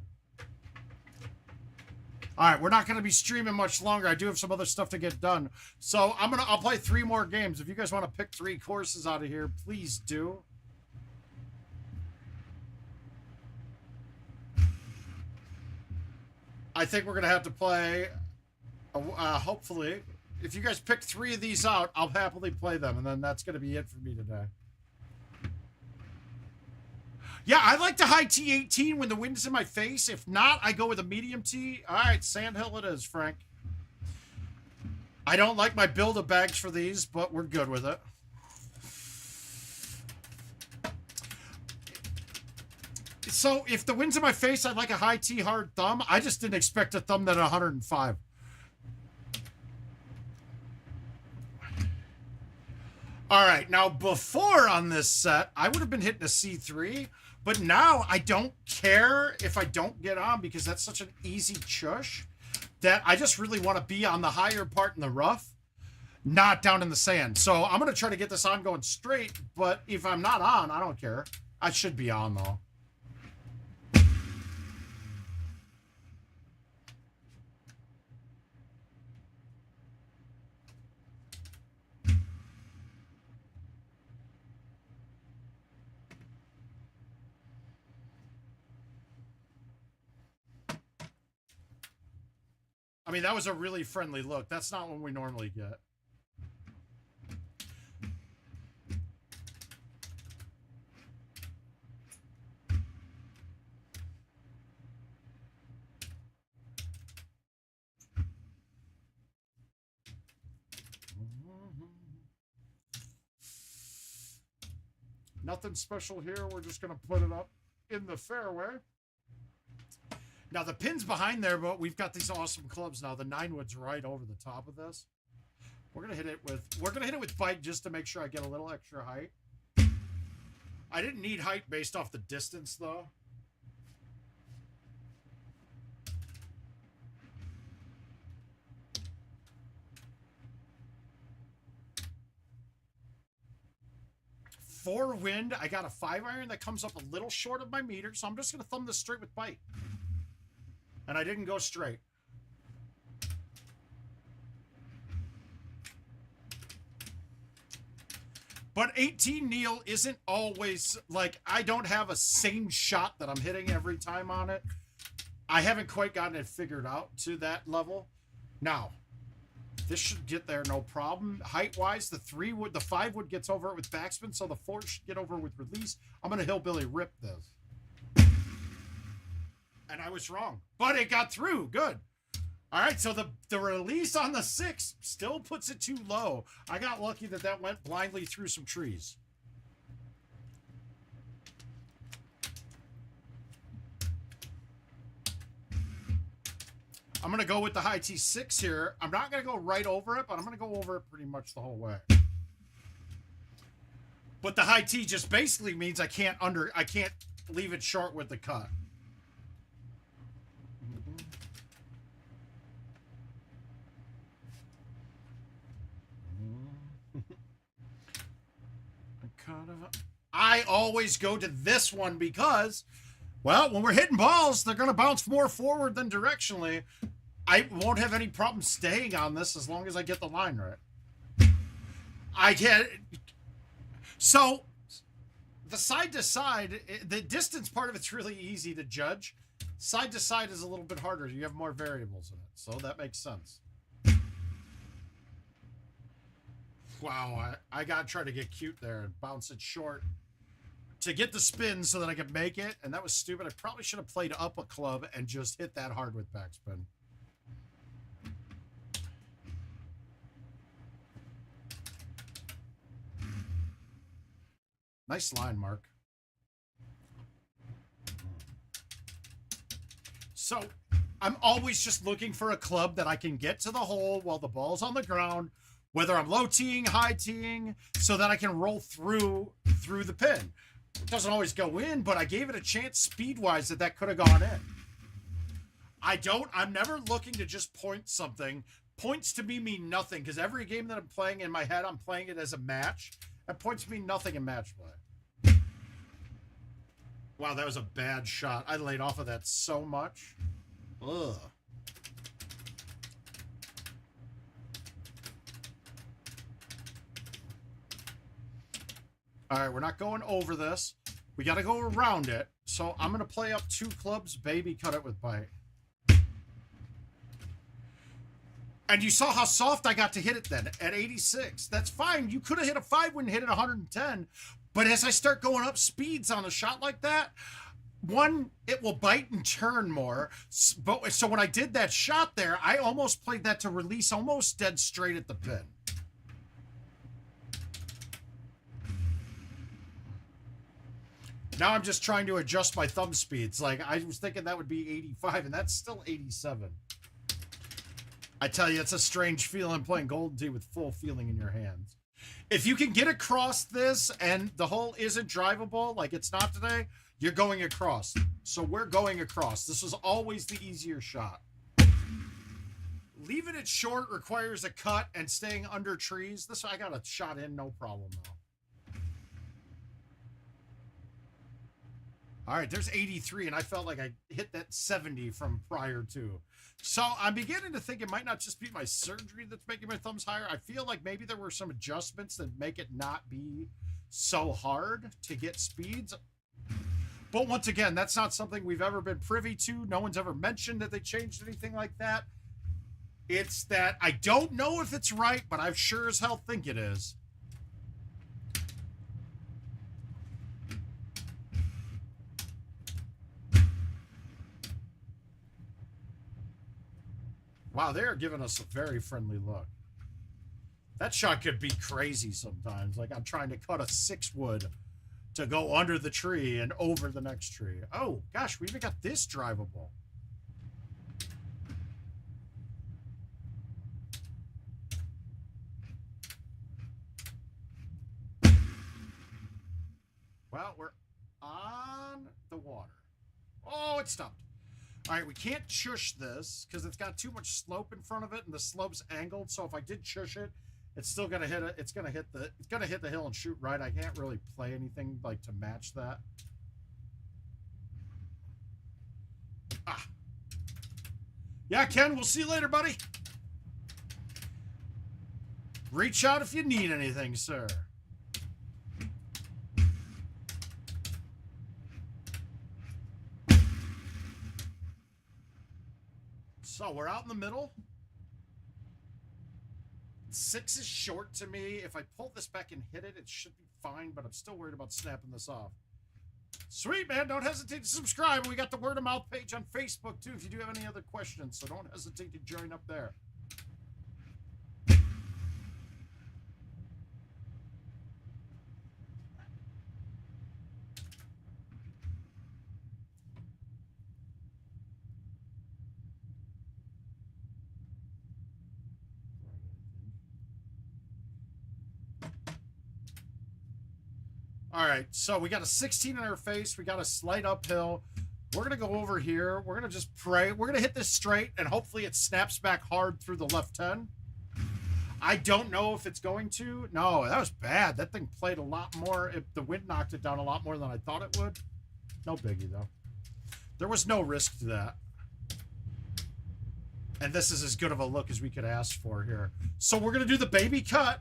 All right, we're not going to be streaming much longer. I do have some other stuff to get done. So I'll play 3 more games. If you guys want to pick 3 courses out of here, please do. I think we're going to have to play, hopefully, if you guys pick 3 of these out, I'll happily play them. And then that's going to be it for me today. Yeah, I like the high tee 18 when the wind's in my face. If not, I go with a medium tee. All right, Sandhill it is, Frank. I don't like my build-a bags for these, but we're good with it. So if the wind's in my face, I'd like a high tee hard thumb. I just didn't expect a thumb at 105. All right, now before on this set, I would have been hitting a C3, but now I don't care if I don't get on because that's such an easy chush that I just really want to be on the higher part in the rough, not down in the sand. So I'm going to try to get this on going straight, but if I'm not on, I don't care. I should be on, though. I mean, that was a really friendly look. That's not one we normally get. Nothing special here. We're just going to put it up in the fairway. Now, the pin's behind there, but we've got these awesome clubs now. The 9-wood's right over the top of this. We're going to hit it with bite just to make sure I get a little extra height. I didn't need height based off the distance, though. For wind, I got a 5-iron that comes up a little short of my meter, so I'm just going to thumb this straight with bite. And I didn't go straight. But 18 Neil isn't always, like, I don't have a same shot that I'm hitting every time on it. I haven't quite gotten it figured out to that level. Now, this should get there no problem. Height-wise, the 5-wood gets over it with backspin, so the 4 should get over with release. I'm going to hillbilly rip this. And I was wrong. But it got through. Good. All right, so the release on the 6 still puts it too low. I got lucky that that went blindly through some trees. I'm going to go with the high T6 here. I'm not going to go right over it, but I'm going to go over it pretty much the whole way. But the high T just basically means I can't leave it short with the cut. I always go to this one because, well, when we're hitting balls, they're going to bounce more forward than directionally. I won't have any problem staying on this as long as I get the line right. I get... So, the side to side, the distance part of it's really easy to judge. Side to side is a little bit harder. You have more variables in it, so that makes sense. Wow, I got to try to get cute there and bounce it short to get the spin so that I could make it, and that was stupid. I probably should have played up a club and just hit that hard with backspin. Nice line, Mark. So, I'm always just looking for a club that I can get to the hole while the ball's on the ground, whether I'm low teeing, high teeing, so that I can roll through the pin. It doesn't always go in, but I gave it a chance speed-wise that could have gone in. I'm never looking to just point something. Points to me mean nothing, because every game that I'm playing in my head, I'm playing it as a match. And points mean nothing in match play. Wow, that was a bad shot. I laid off of that so much. Ugh. All right, we're not going over this. We got to go around it. So I'm going to play up 2 clubs, baby, cut it with bite. And you saw how soft I got to hit it then at 86. That's fine. You could have hit a 5-wood and hit it 110. But as I start going up speeds on a shot like that, one, it will bite and turn more. But so when I did that shot there, I almost played that to release almost dead straight at the pin. Now I'm just trying to adjust my thumb speeds. Like, I was thinking that would be 85, and that's still 87. I tell you, it's a strange feeling playing Golden Tee with full feeling in your hands. If you can get across this and the hole isn't drivable, like it's not today, you're going across. So we're going across. This is always the easier shot. Leaving it short requires a cut and staying under trees. This I got a shot in, no problem though. All right, there's 83, and I felt like I hit that 70 from prior to. So I'm beginning to think it might not just be my surgery that's making my thumbs higher. I feel like maybe there were some adjustments that make it not be so hard to get speeds. But once again, that's not something we've ever been privy to. No one's ever mentioned that they changed anything like that. It's that I don't know if it's right, but I sure as hell think it is. Wow, they're giving us a very friendly look. That shot could be crazy sometimes. Like I'm trying to cut a 6-wood to go under the tree and over the next tree. Oh, gosh, we even got this drivable. Well, we're on the water. Oh, it stopped. All right, we can't shush this because it's got too much slope in front of it, and the slope's angled. So if I did shush it, it's still gonna hit it. It's gonna hit the hill and shoot right. I can't really play anything like to match that. Ah. Yeah, Ken. We'll see you later, buddy. Reach out if you need anything, sir. So we're out in the middle. 6 is short to me. If I pull this back and hit it, it should be fine, but I'm still worried about snapping this off. Sweet, man. Don't hesitate to subscribe. We got the word of mouth page on Facebook, too, if you do have any other questions. So don't hesitate to join up there. All right, so we got a 16 in our face. We got a slight uphill. We're going to go over here. We're going to just pray. We're going to hit this straight, and hopefully it snaps back hard through the left 10. I don't know if it's going to. No, that was bad. That thing played a lot more. The wind knocked it down a lot more than I thought it would. No biggie, though. There was no risk to that. And this is as good of a look as we could ask for here. So we're going to do the baby cut.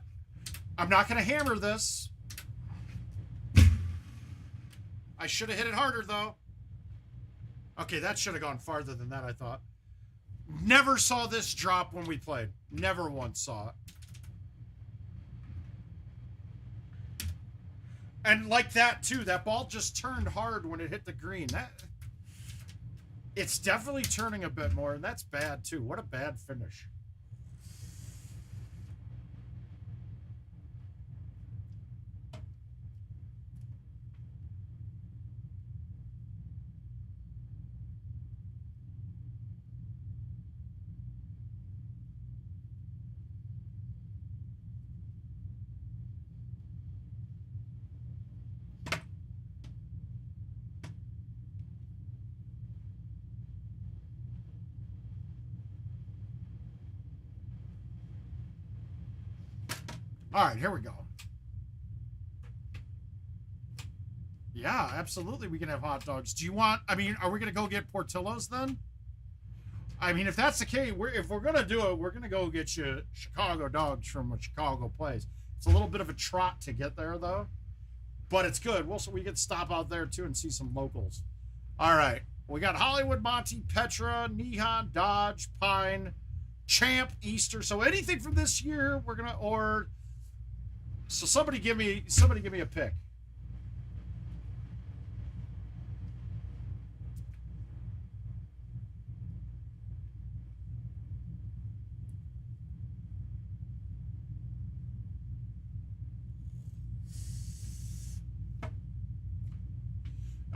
I'm not going to hammer this. I should have hit it harder, though. Okay, that should have gone farther than that, I thought. Never saw this drop when we played. Never once saw it. And like that, too. That ball just turned hard when it hit the green. It's definitely turning a bit more, and that's bad, too. What a bad finish. All right, here we go. Yeah, absolutely. We can have hot dogs. Do you want, I mean, are we going to go get Portillo's then? I mean, if that's the case, if we're going to do it, we're going to go get you Chicago dogs from a Chicago place. It's a little bit of a trot to get there, though. But it's good. We can stop out there, too, and see some locals. All right. We got Hollywood, Monty, Petra, Neon, Dodge, Pine, Champ, Easter. So anything from this year, we're going to, or... So somebody give me a pick.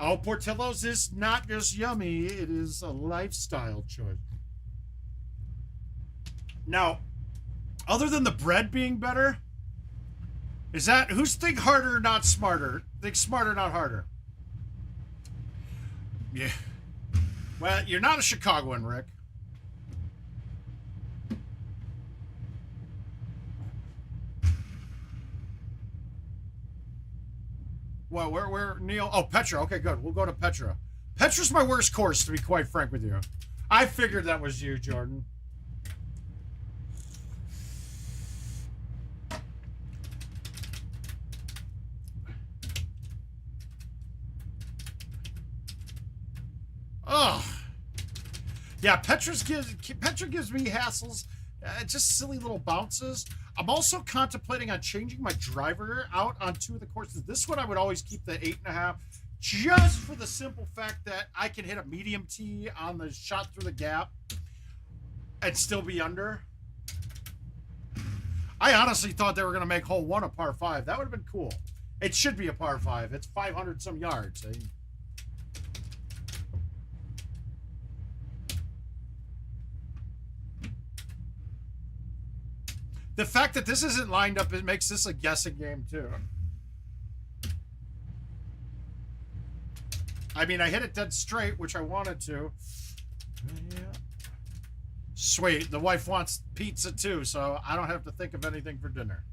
Oh, Portillo's is not just yummy, it is a lifestyle choice. Now, other than the bread being better, is that, who's think harder, not smarter? Think smarter, not harder. Yeah. Well, you're not a Chicagoan, Rick. Well, where Neil? Oh, Petra. Okay, good. We'll go to Petra. Petra's my worst course, to be quite frank with you. I figured that was you, Jordan. Oh, yeah. Petra gives me hassles Just silly little bounces. I'm also contemplating on changing my driver out on 2 of the courses. This one I would always keep the 8.5, just for the simple fact that I can hit a medium tee on the shot through the gap and still be under. I honestly thought they were going to make hole 1 a par 5. That would have been cool. It should be a par 5. It's 500 some yards. The fact that this isn't lined up, it makes this a guessing game too. I mean, I hit it dead straight, which I wanted to. Yeah. Sweet. The wife wants pizza too, so I don't have to think of anything for dinner.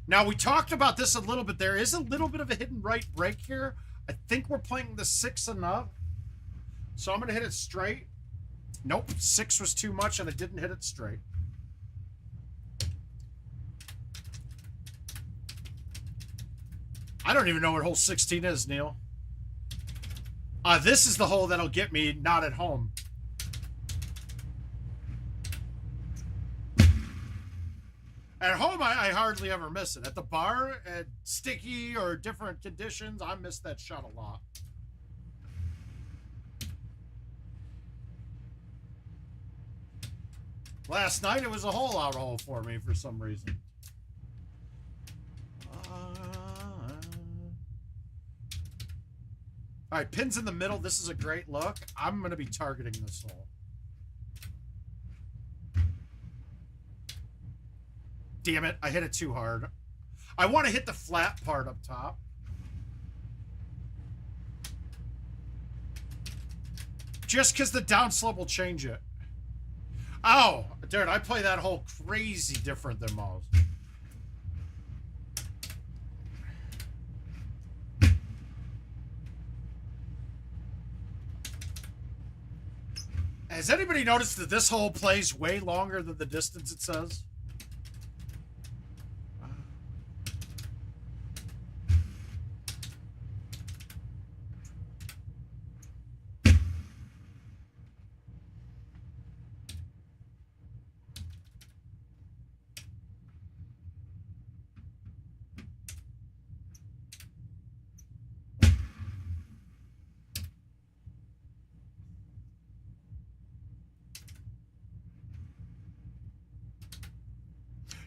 Now, we talked about this a little bit. There is a little bit of a hidden right break here. I think we're playing the 6 enough. So I'm going to hit it straight. Nope, 6 was too much, and I didn't hit it straight. I don't even know what hole 16 is, Neil. This is the hole that'll get me not at home. At home, I hardly ever miss it. At the bar, at sticky or different conditions, I miss that shot a lot. Last night, it was a hole-out hole for me for some reason. All right, pins in the middle. This is a great look. I'm going to be targeting this hole. Damn it, I hit it too hard. I want to hit the flat part up top. Just because the downslope will change it. Oh, dude, I play that hole crazy different than most. Has anybody noticed that this hole plays way longer than the distance it says?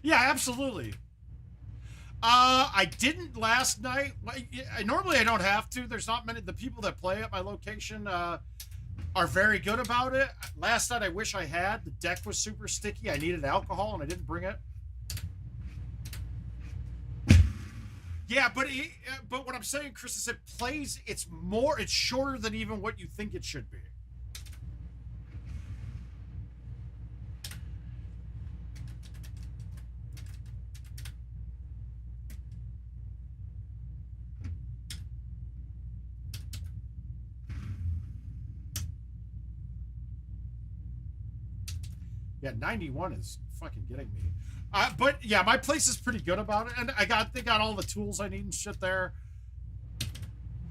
Yeah, absolutely. I didn't last night. Normally I don't have to. There's not many. The people that play at my location are very good about it. Last night I wish I had. The deck was super sticky. I needed alcohol and I didn't bring it. Yeah, but what I'm saying, Chris, is it plays. It's shorter than even what you think it should be. Yeah, 91 is fucking getting me. But yeah, my place is pretty good about it, and they got all the tools I need and shit there.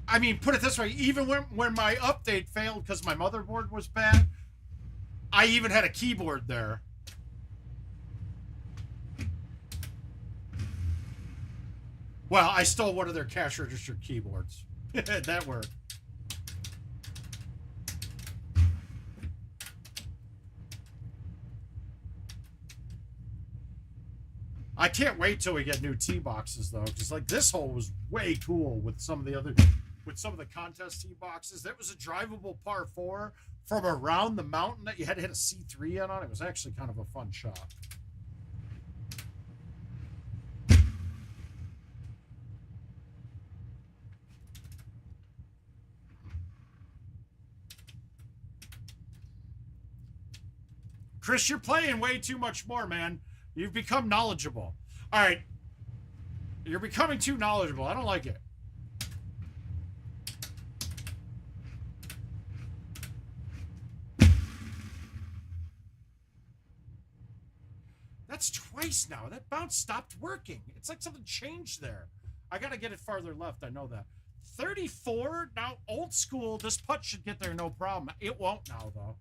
I mean, put it this way: even when my update failed because my motherboard was bad, I even had a keyboard there. Well, I stole one of their cash register keyboards. That worked. I can't wait till we get new tee boxes though, because like this hole was way cool with some of the contest tee boxes. That was a drivable par 4 from around the mountain that you had to hit a C3 on. It was actually kind of a fun shot. Chris, you're playing way too much more, man. You've become knowledgeable. All right. You're becoming too knowledgeable. I don't like it. That's twice now. That bounce stopped working. It's like something changed there. I got to get it farther left. I know that. 34. Now, old school. This putt should get there no problem. It won't now, though.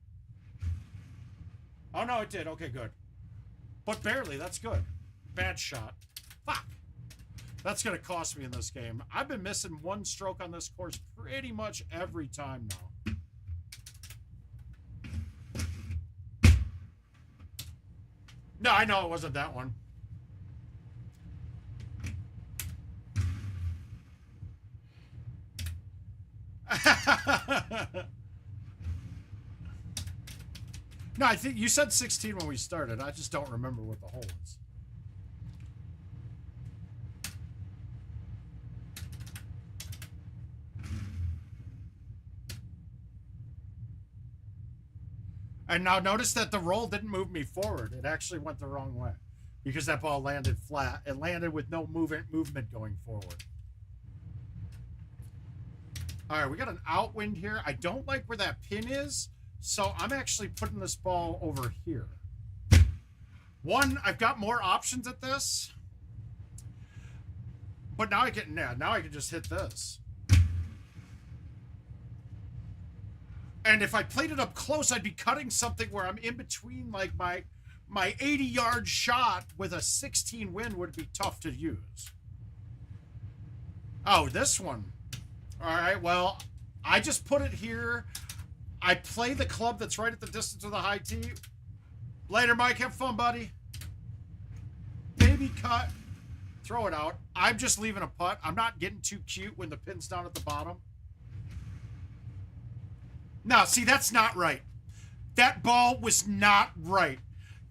Oh, no, it did. Okay, good. But barely, that's good. Bad shot. Fuck. That's going to cost me in this game. I've been missing one stroke on this course pretty much every time now. No, I know it wasn't that one. No, I think you said 16 when we started. I just don't remember what the hole is. And now notice that the roll didn't move me forward. It actually went the wrong way because that ball landed flat. It landed with no movement going forward. All right, we got an outwind here. I don't like where that pin is, so I'm actually putting this ball over here. One, I've got more options at this, but now I can just hit this. And if I played it up close, I'd be cutting something where I'm in between, like my 80-yard shot with a 16 win would be tough to use. Oh, this one. All right, well, I just put it here. I play the club that's right at the distance of the high tee. Later, Mike. Have fun, buddy. Baby cut. Throw it out. I'm just leaving a putt. I'm not getting too cute when the pin's down at the bottom. No, see, that's not right. That ball was not right.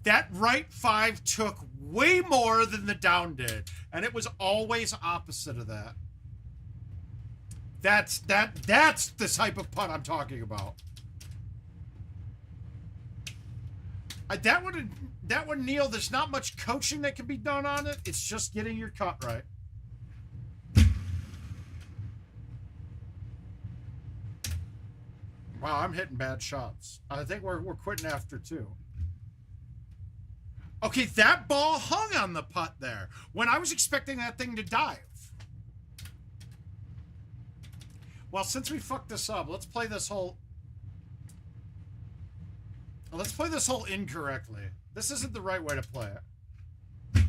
That right 5 took way more than the down did. And it was always opposite of that. That's the type of putt I'm talking about. That one, Neil, there's not much coaching that can be done on it. It's just getting your cut right. Wow, I'm hitting bad shots. I think we're quitting after 2. Okay, that ball hung on the putt there when I was expecting that thing to dive. Well, since we fucked this up, let's play this hole incorrectly. This isn't the right way to play it.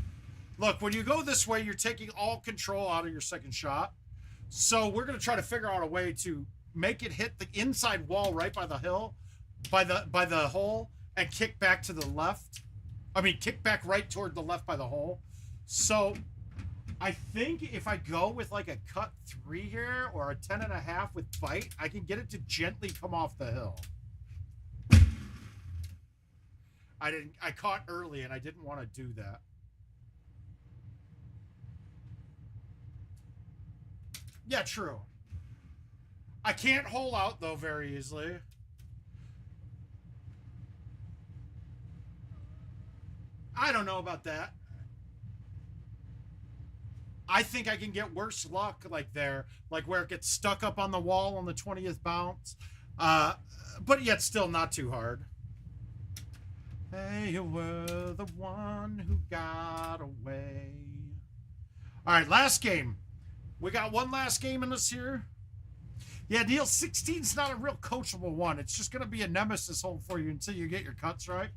Look, when you go this way, you're taking all control out of your second shot. So we're going to try to figure out a way to make it hit the inside wall right by the hill, by the hole, and kick back to the left. I mean, kick back right toward the left by the hole. So I think if I go with like a cut 3 here or a 10.5 with bite, I can get it to gently come off the hill. I caught early and I didn't want to do that. Yeah, true. I can't hole out though very easily. I don't know about that. I think I can get worse luck like there, like where it gets stuck up on the wall on the 20th bounce. But yet still not too hard. Hey, you were the one who got away. All right, last game. We got one last game in this here. Yeah, Neil, 16's not a real coachable one. It's just going to be a nemesis hole for you until you get your cuts right.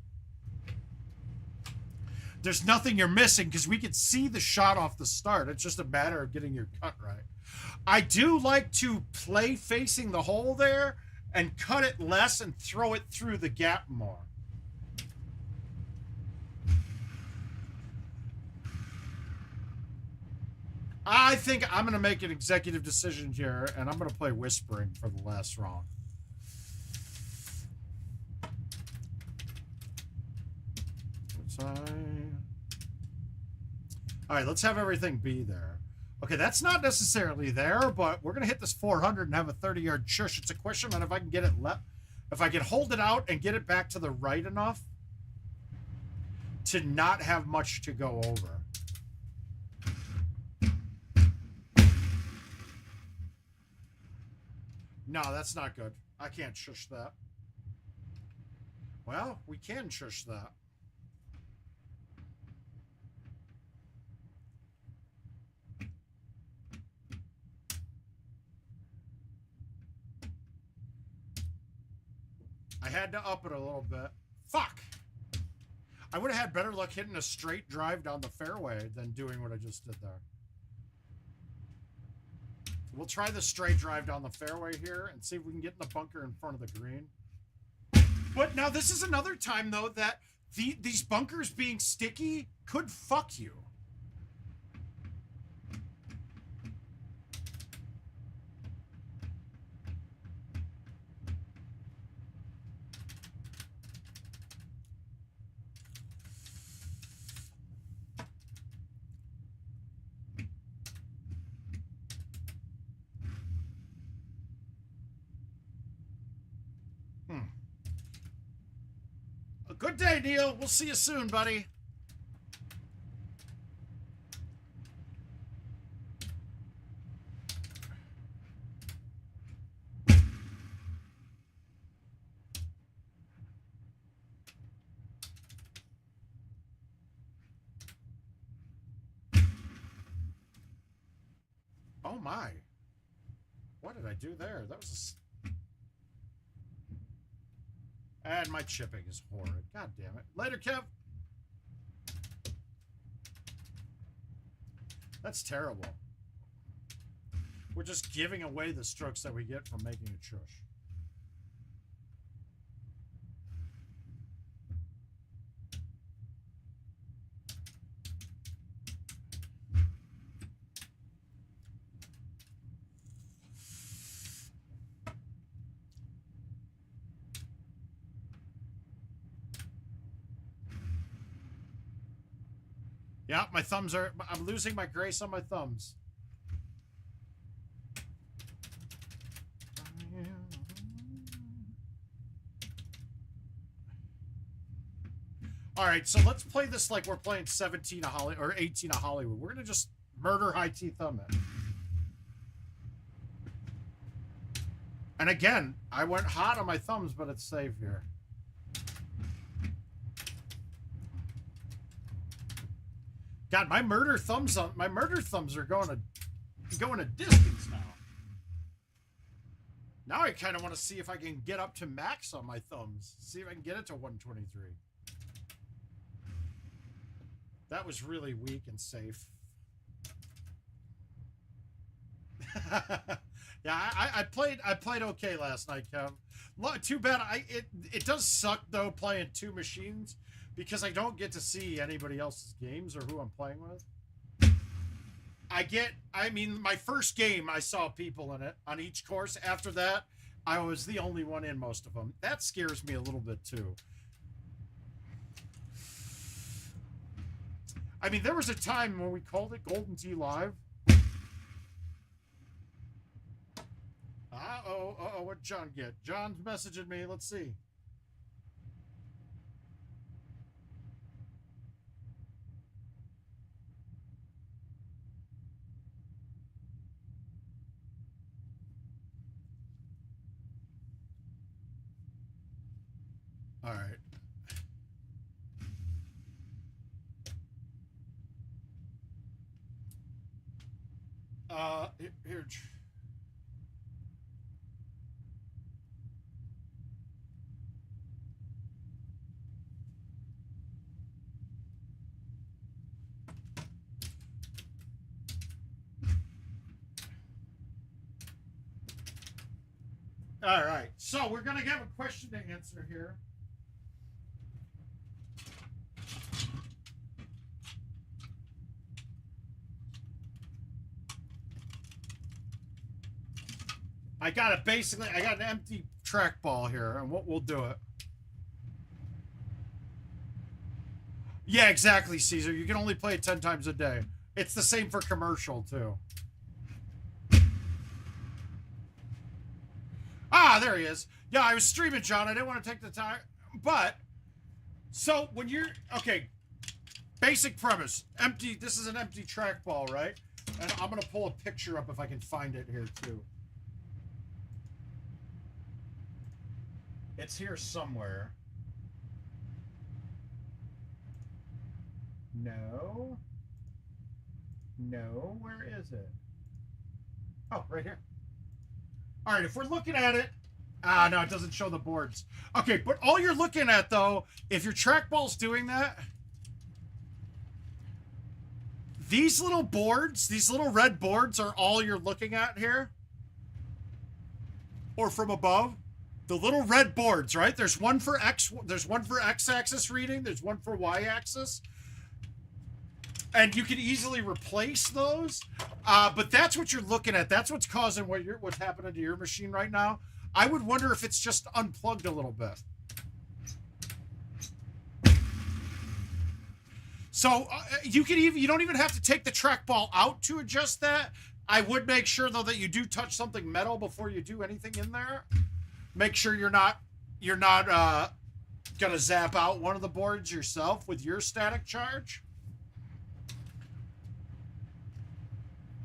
There's nothing you're missing because we can see the shot off the start. It's just a matter of getting your cut right. I do like to play facing the hole there and cut it less and throw it through the gap more. I think I'm going to make an executive decision here, and I'm going to play Whispering for the last round. All right, let's have everything be there. Okay, that's not necessarily there, but we're going to hit this 400 and have a 30-yard shush. It's a question on if I can get it left, if I can hold it out and get it back to the right enough to not have much to go over. No, that's not good. I can't shush that. Well, we can shush that. I had to up it a little bit. Fuck! I would have had better luck hitting a straight drive down the fairway than doing what I just did there. We'll try the straight drive down the fairway here and see if we can get in the bunker in front of the green. But now this is another time, though, that these bunkers being sticky could fuck you. Good day, Neil. We'll see you soon, buddy. Oh my. What did I do there? That was and my chipping is horrid. God damn it. Later, Kev. That's terrible. We're just giving away the strokes that we get from making a chush. Yeah, my thumbs are... I'm losing my grace on my thumbs. All right, so let's play this like we're playing 17 of Hollywood or 18 of Hollywood. We're going to just murder high T thumb it. And again, I went hot on my thumbs, but it's safe here. God, my murder thumbs are going a distance now. Now I kind of want to see if I can get up to max on my thumbs. See if I can get it to 123. That was really weak and safe. Yeah, I played okay last night, Kev. Too bad. It does suck though playing two machines because I don't get to see anybody else's games or who I'm playing with. I mean, my first game I saw people in it on each course. After that, I was the only one in most of them. That scares me a little bit too. I mean, there was a time when we called it GoldenTeeTV. Uh-oh, what'd John get? John's messaging me. Let's see. All right. Here. All right, so we're gonna have a question to answer here. I got an empty trackball here, and we'll do it. Yeah, exactly, Caesar. You can only play it 10 times a day. It's the same for commercial, too. Ah, there he is. Yeah, I was streaming, John. I didn't want to take the time. But, so when you're... Okay, basic premise. Empty. This is an empty trackball, right? And I'm going to pull a picture up if I can find it here, too. It's here somewhere. No. No, where is it? Oh, right here. All right, if we're looking at it Ah, no, it doesn't show the boards. Okay, but all you're looking at, though, if your trackball's doing that, these little boards, these little red boards are all you're looking at here. Or from above. The little red boards, right? There's one for X-axis reading. There's one for Y-axis. And you can easily replace those. But that's what you're looking at. That's what's causing what's happening to your machine right now. I would wonder if it's just unplugged a little bit. So you don't even have to take the trackball out to adjust that. I would make sure though that you do touch something metal before you do anything in there. Make sure you're not gonna zap out one of the boards yourself with your static charge.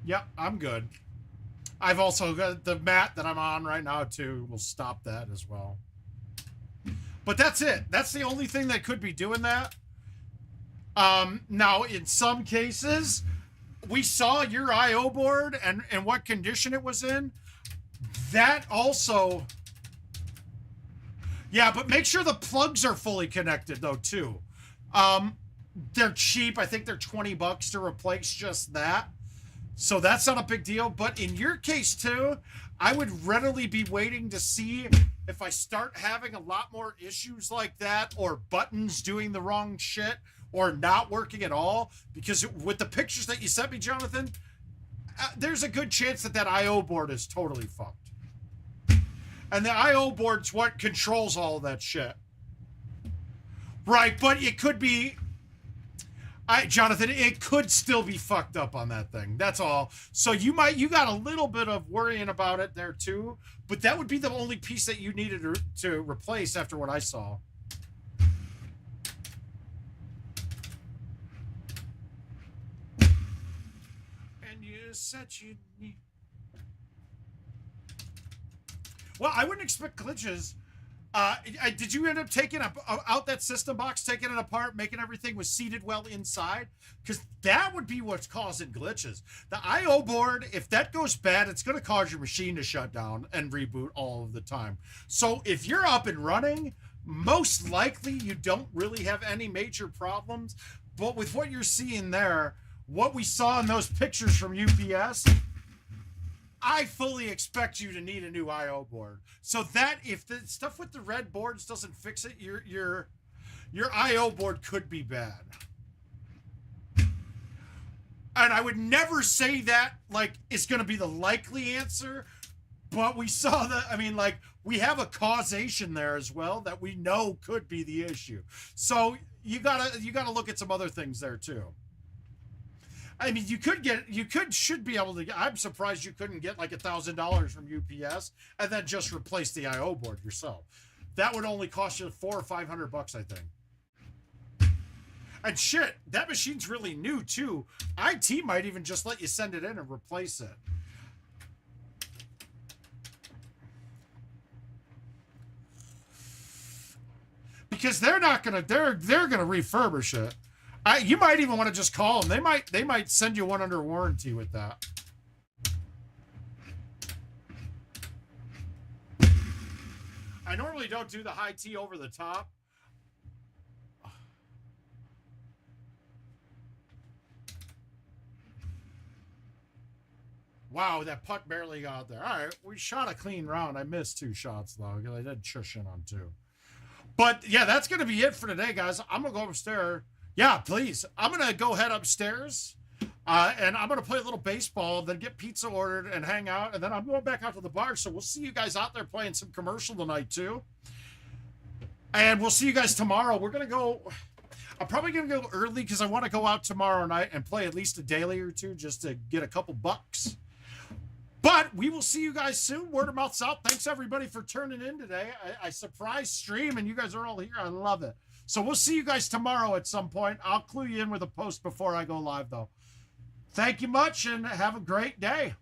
Yep, I'm good. I've also got the mat that I'm on right now too. Will stop that as well. But that's it. That's the only thing that could be doing that. Now, in some cases, we saw your I/O board and what condition it was in. That also... Yeah, but make sure the plugs are fully connected, though, too. They're cheap. I think they're $20 to replace just that. So that's not a big deal. But in your case, too, I would readily be waiting to see if I start having a lot more issues like that, or buttons doing the wrong shit, or not working at all. Because with the pictures that you sent me, Jonathan, there's a good chance that I/O board is totally fucked. And the I/O board's what controls all of that shit. Right, but it could be... Jonathan, it could still be fucked up on that thing. That's all. So you got a little bit of worrying about it there too, but that would be the only piece that you needed to replace after what I saw. And you said you need... Well, I wouldn't expect glitches. Did you end up taking out that system box, taking it apart, making everything was seated well inside? Because that would be what's causing glitches. The I/O board, if that goes bad, it's going to cause your machine to shut down and reboot all of the time. So if you're up and running, most likely you don't really have any major problems. But with what you're seeing there, what we saw in those pictures from UPS, I fully expect you to need a new I/O board. So that if the stuff with the red boards doesn't fix it, your I/O board could be bad. And I would never say that like it's going to be the likely answer, but we saw that. I mean, like, we have a causation there as well that we know could be the issue. So you gotta look at some other things there too. I mean, should be able to get, I'm surprised you couldn't get like $1,000 from UPS and then just replace the I/O board yourself. That would only cost you $400 or $500, I think. And shit, that machine's really new too. IT might even just let you send it in and replace it. Because they're not gonna, they're gonna refurbish it. You might even want to just call them. They might send you one under warranty with that. I normally don't do the high T over the top. Wow, that putt barely got there. All right, we shot a clean round. I missed 2 shots, though, because I did shush in on 2. But, yeah, that's going to be it for today, guys. I'm going to go upstairs. Yeah, please. I'm going to go head upstairs, and I'm going to play a little baseball, then get pizza ordered and hang out, and then I'm going back out to the bar. So we'll see you guys out there playing some commercial tonight, too. And we'll see you guys tomorrow. We're going to go... I'm probably going to go early because I want to go out tomorrow night and play at least a daily or 2 just to get a couple bucks. But we will see you guys soon. Word of mouth's out. Thanks, everybody, for turning in today. I surprise stream, and you guys are all here. I love it. So we'll see you guys tomorrow at some point. I'll clue you in with a post before I go live, though. Thank you much, and have a great day.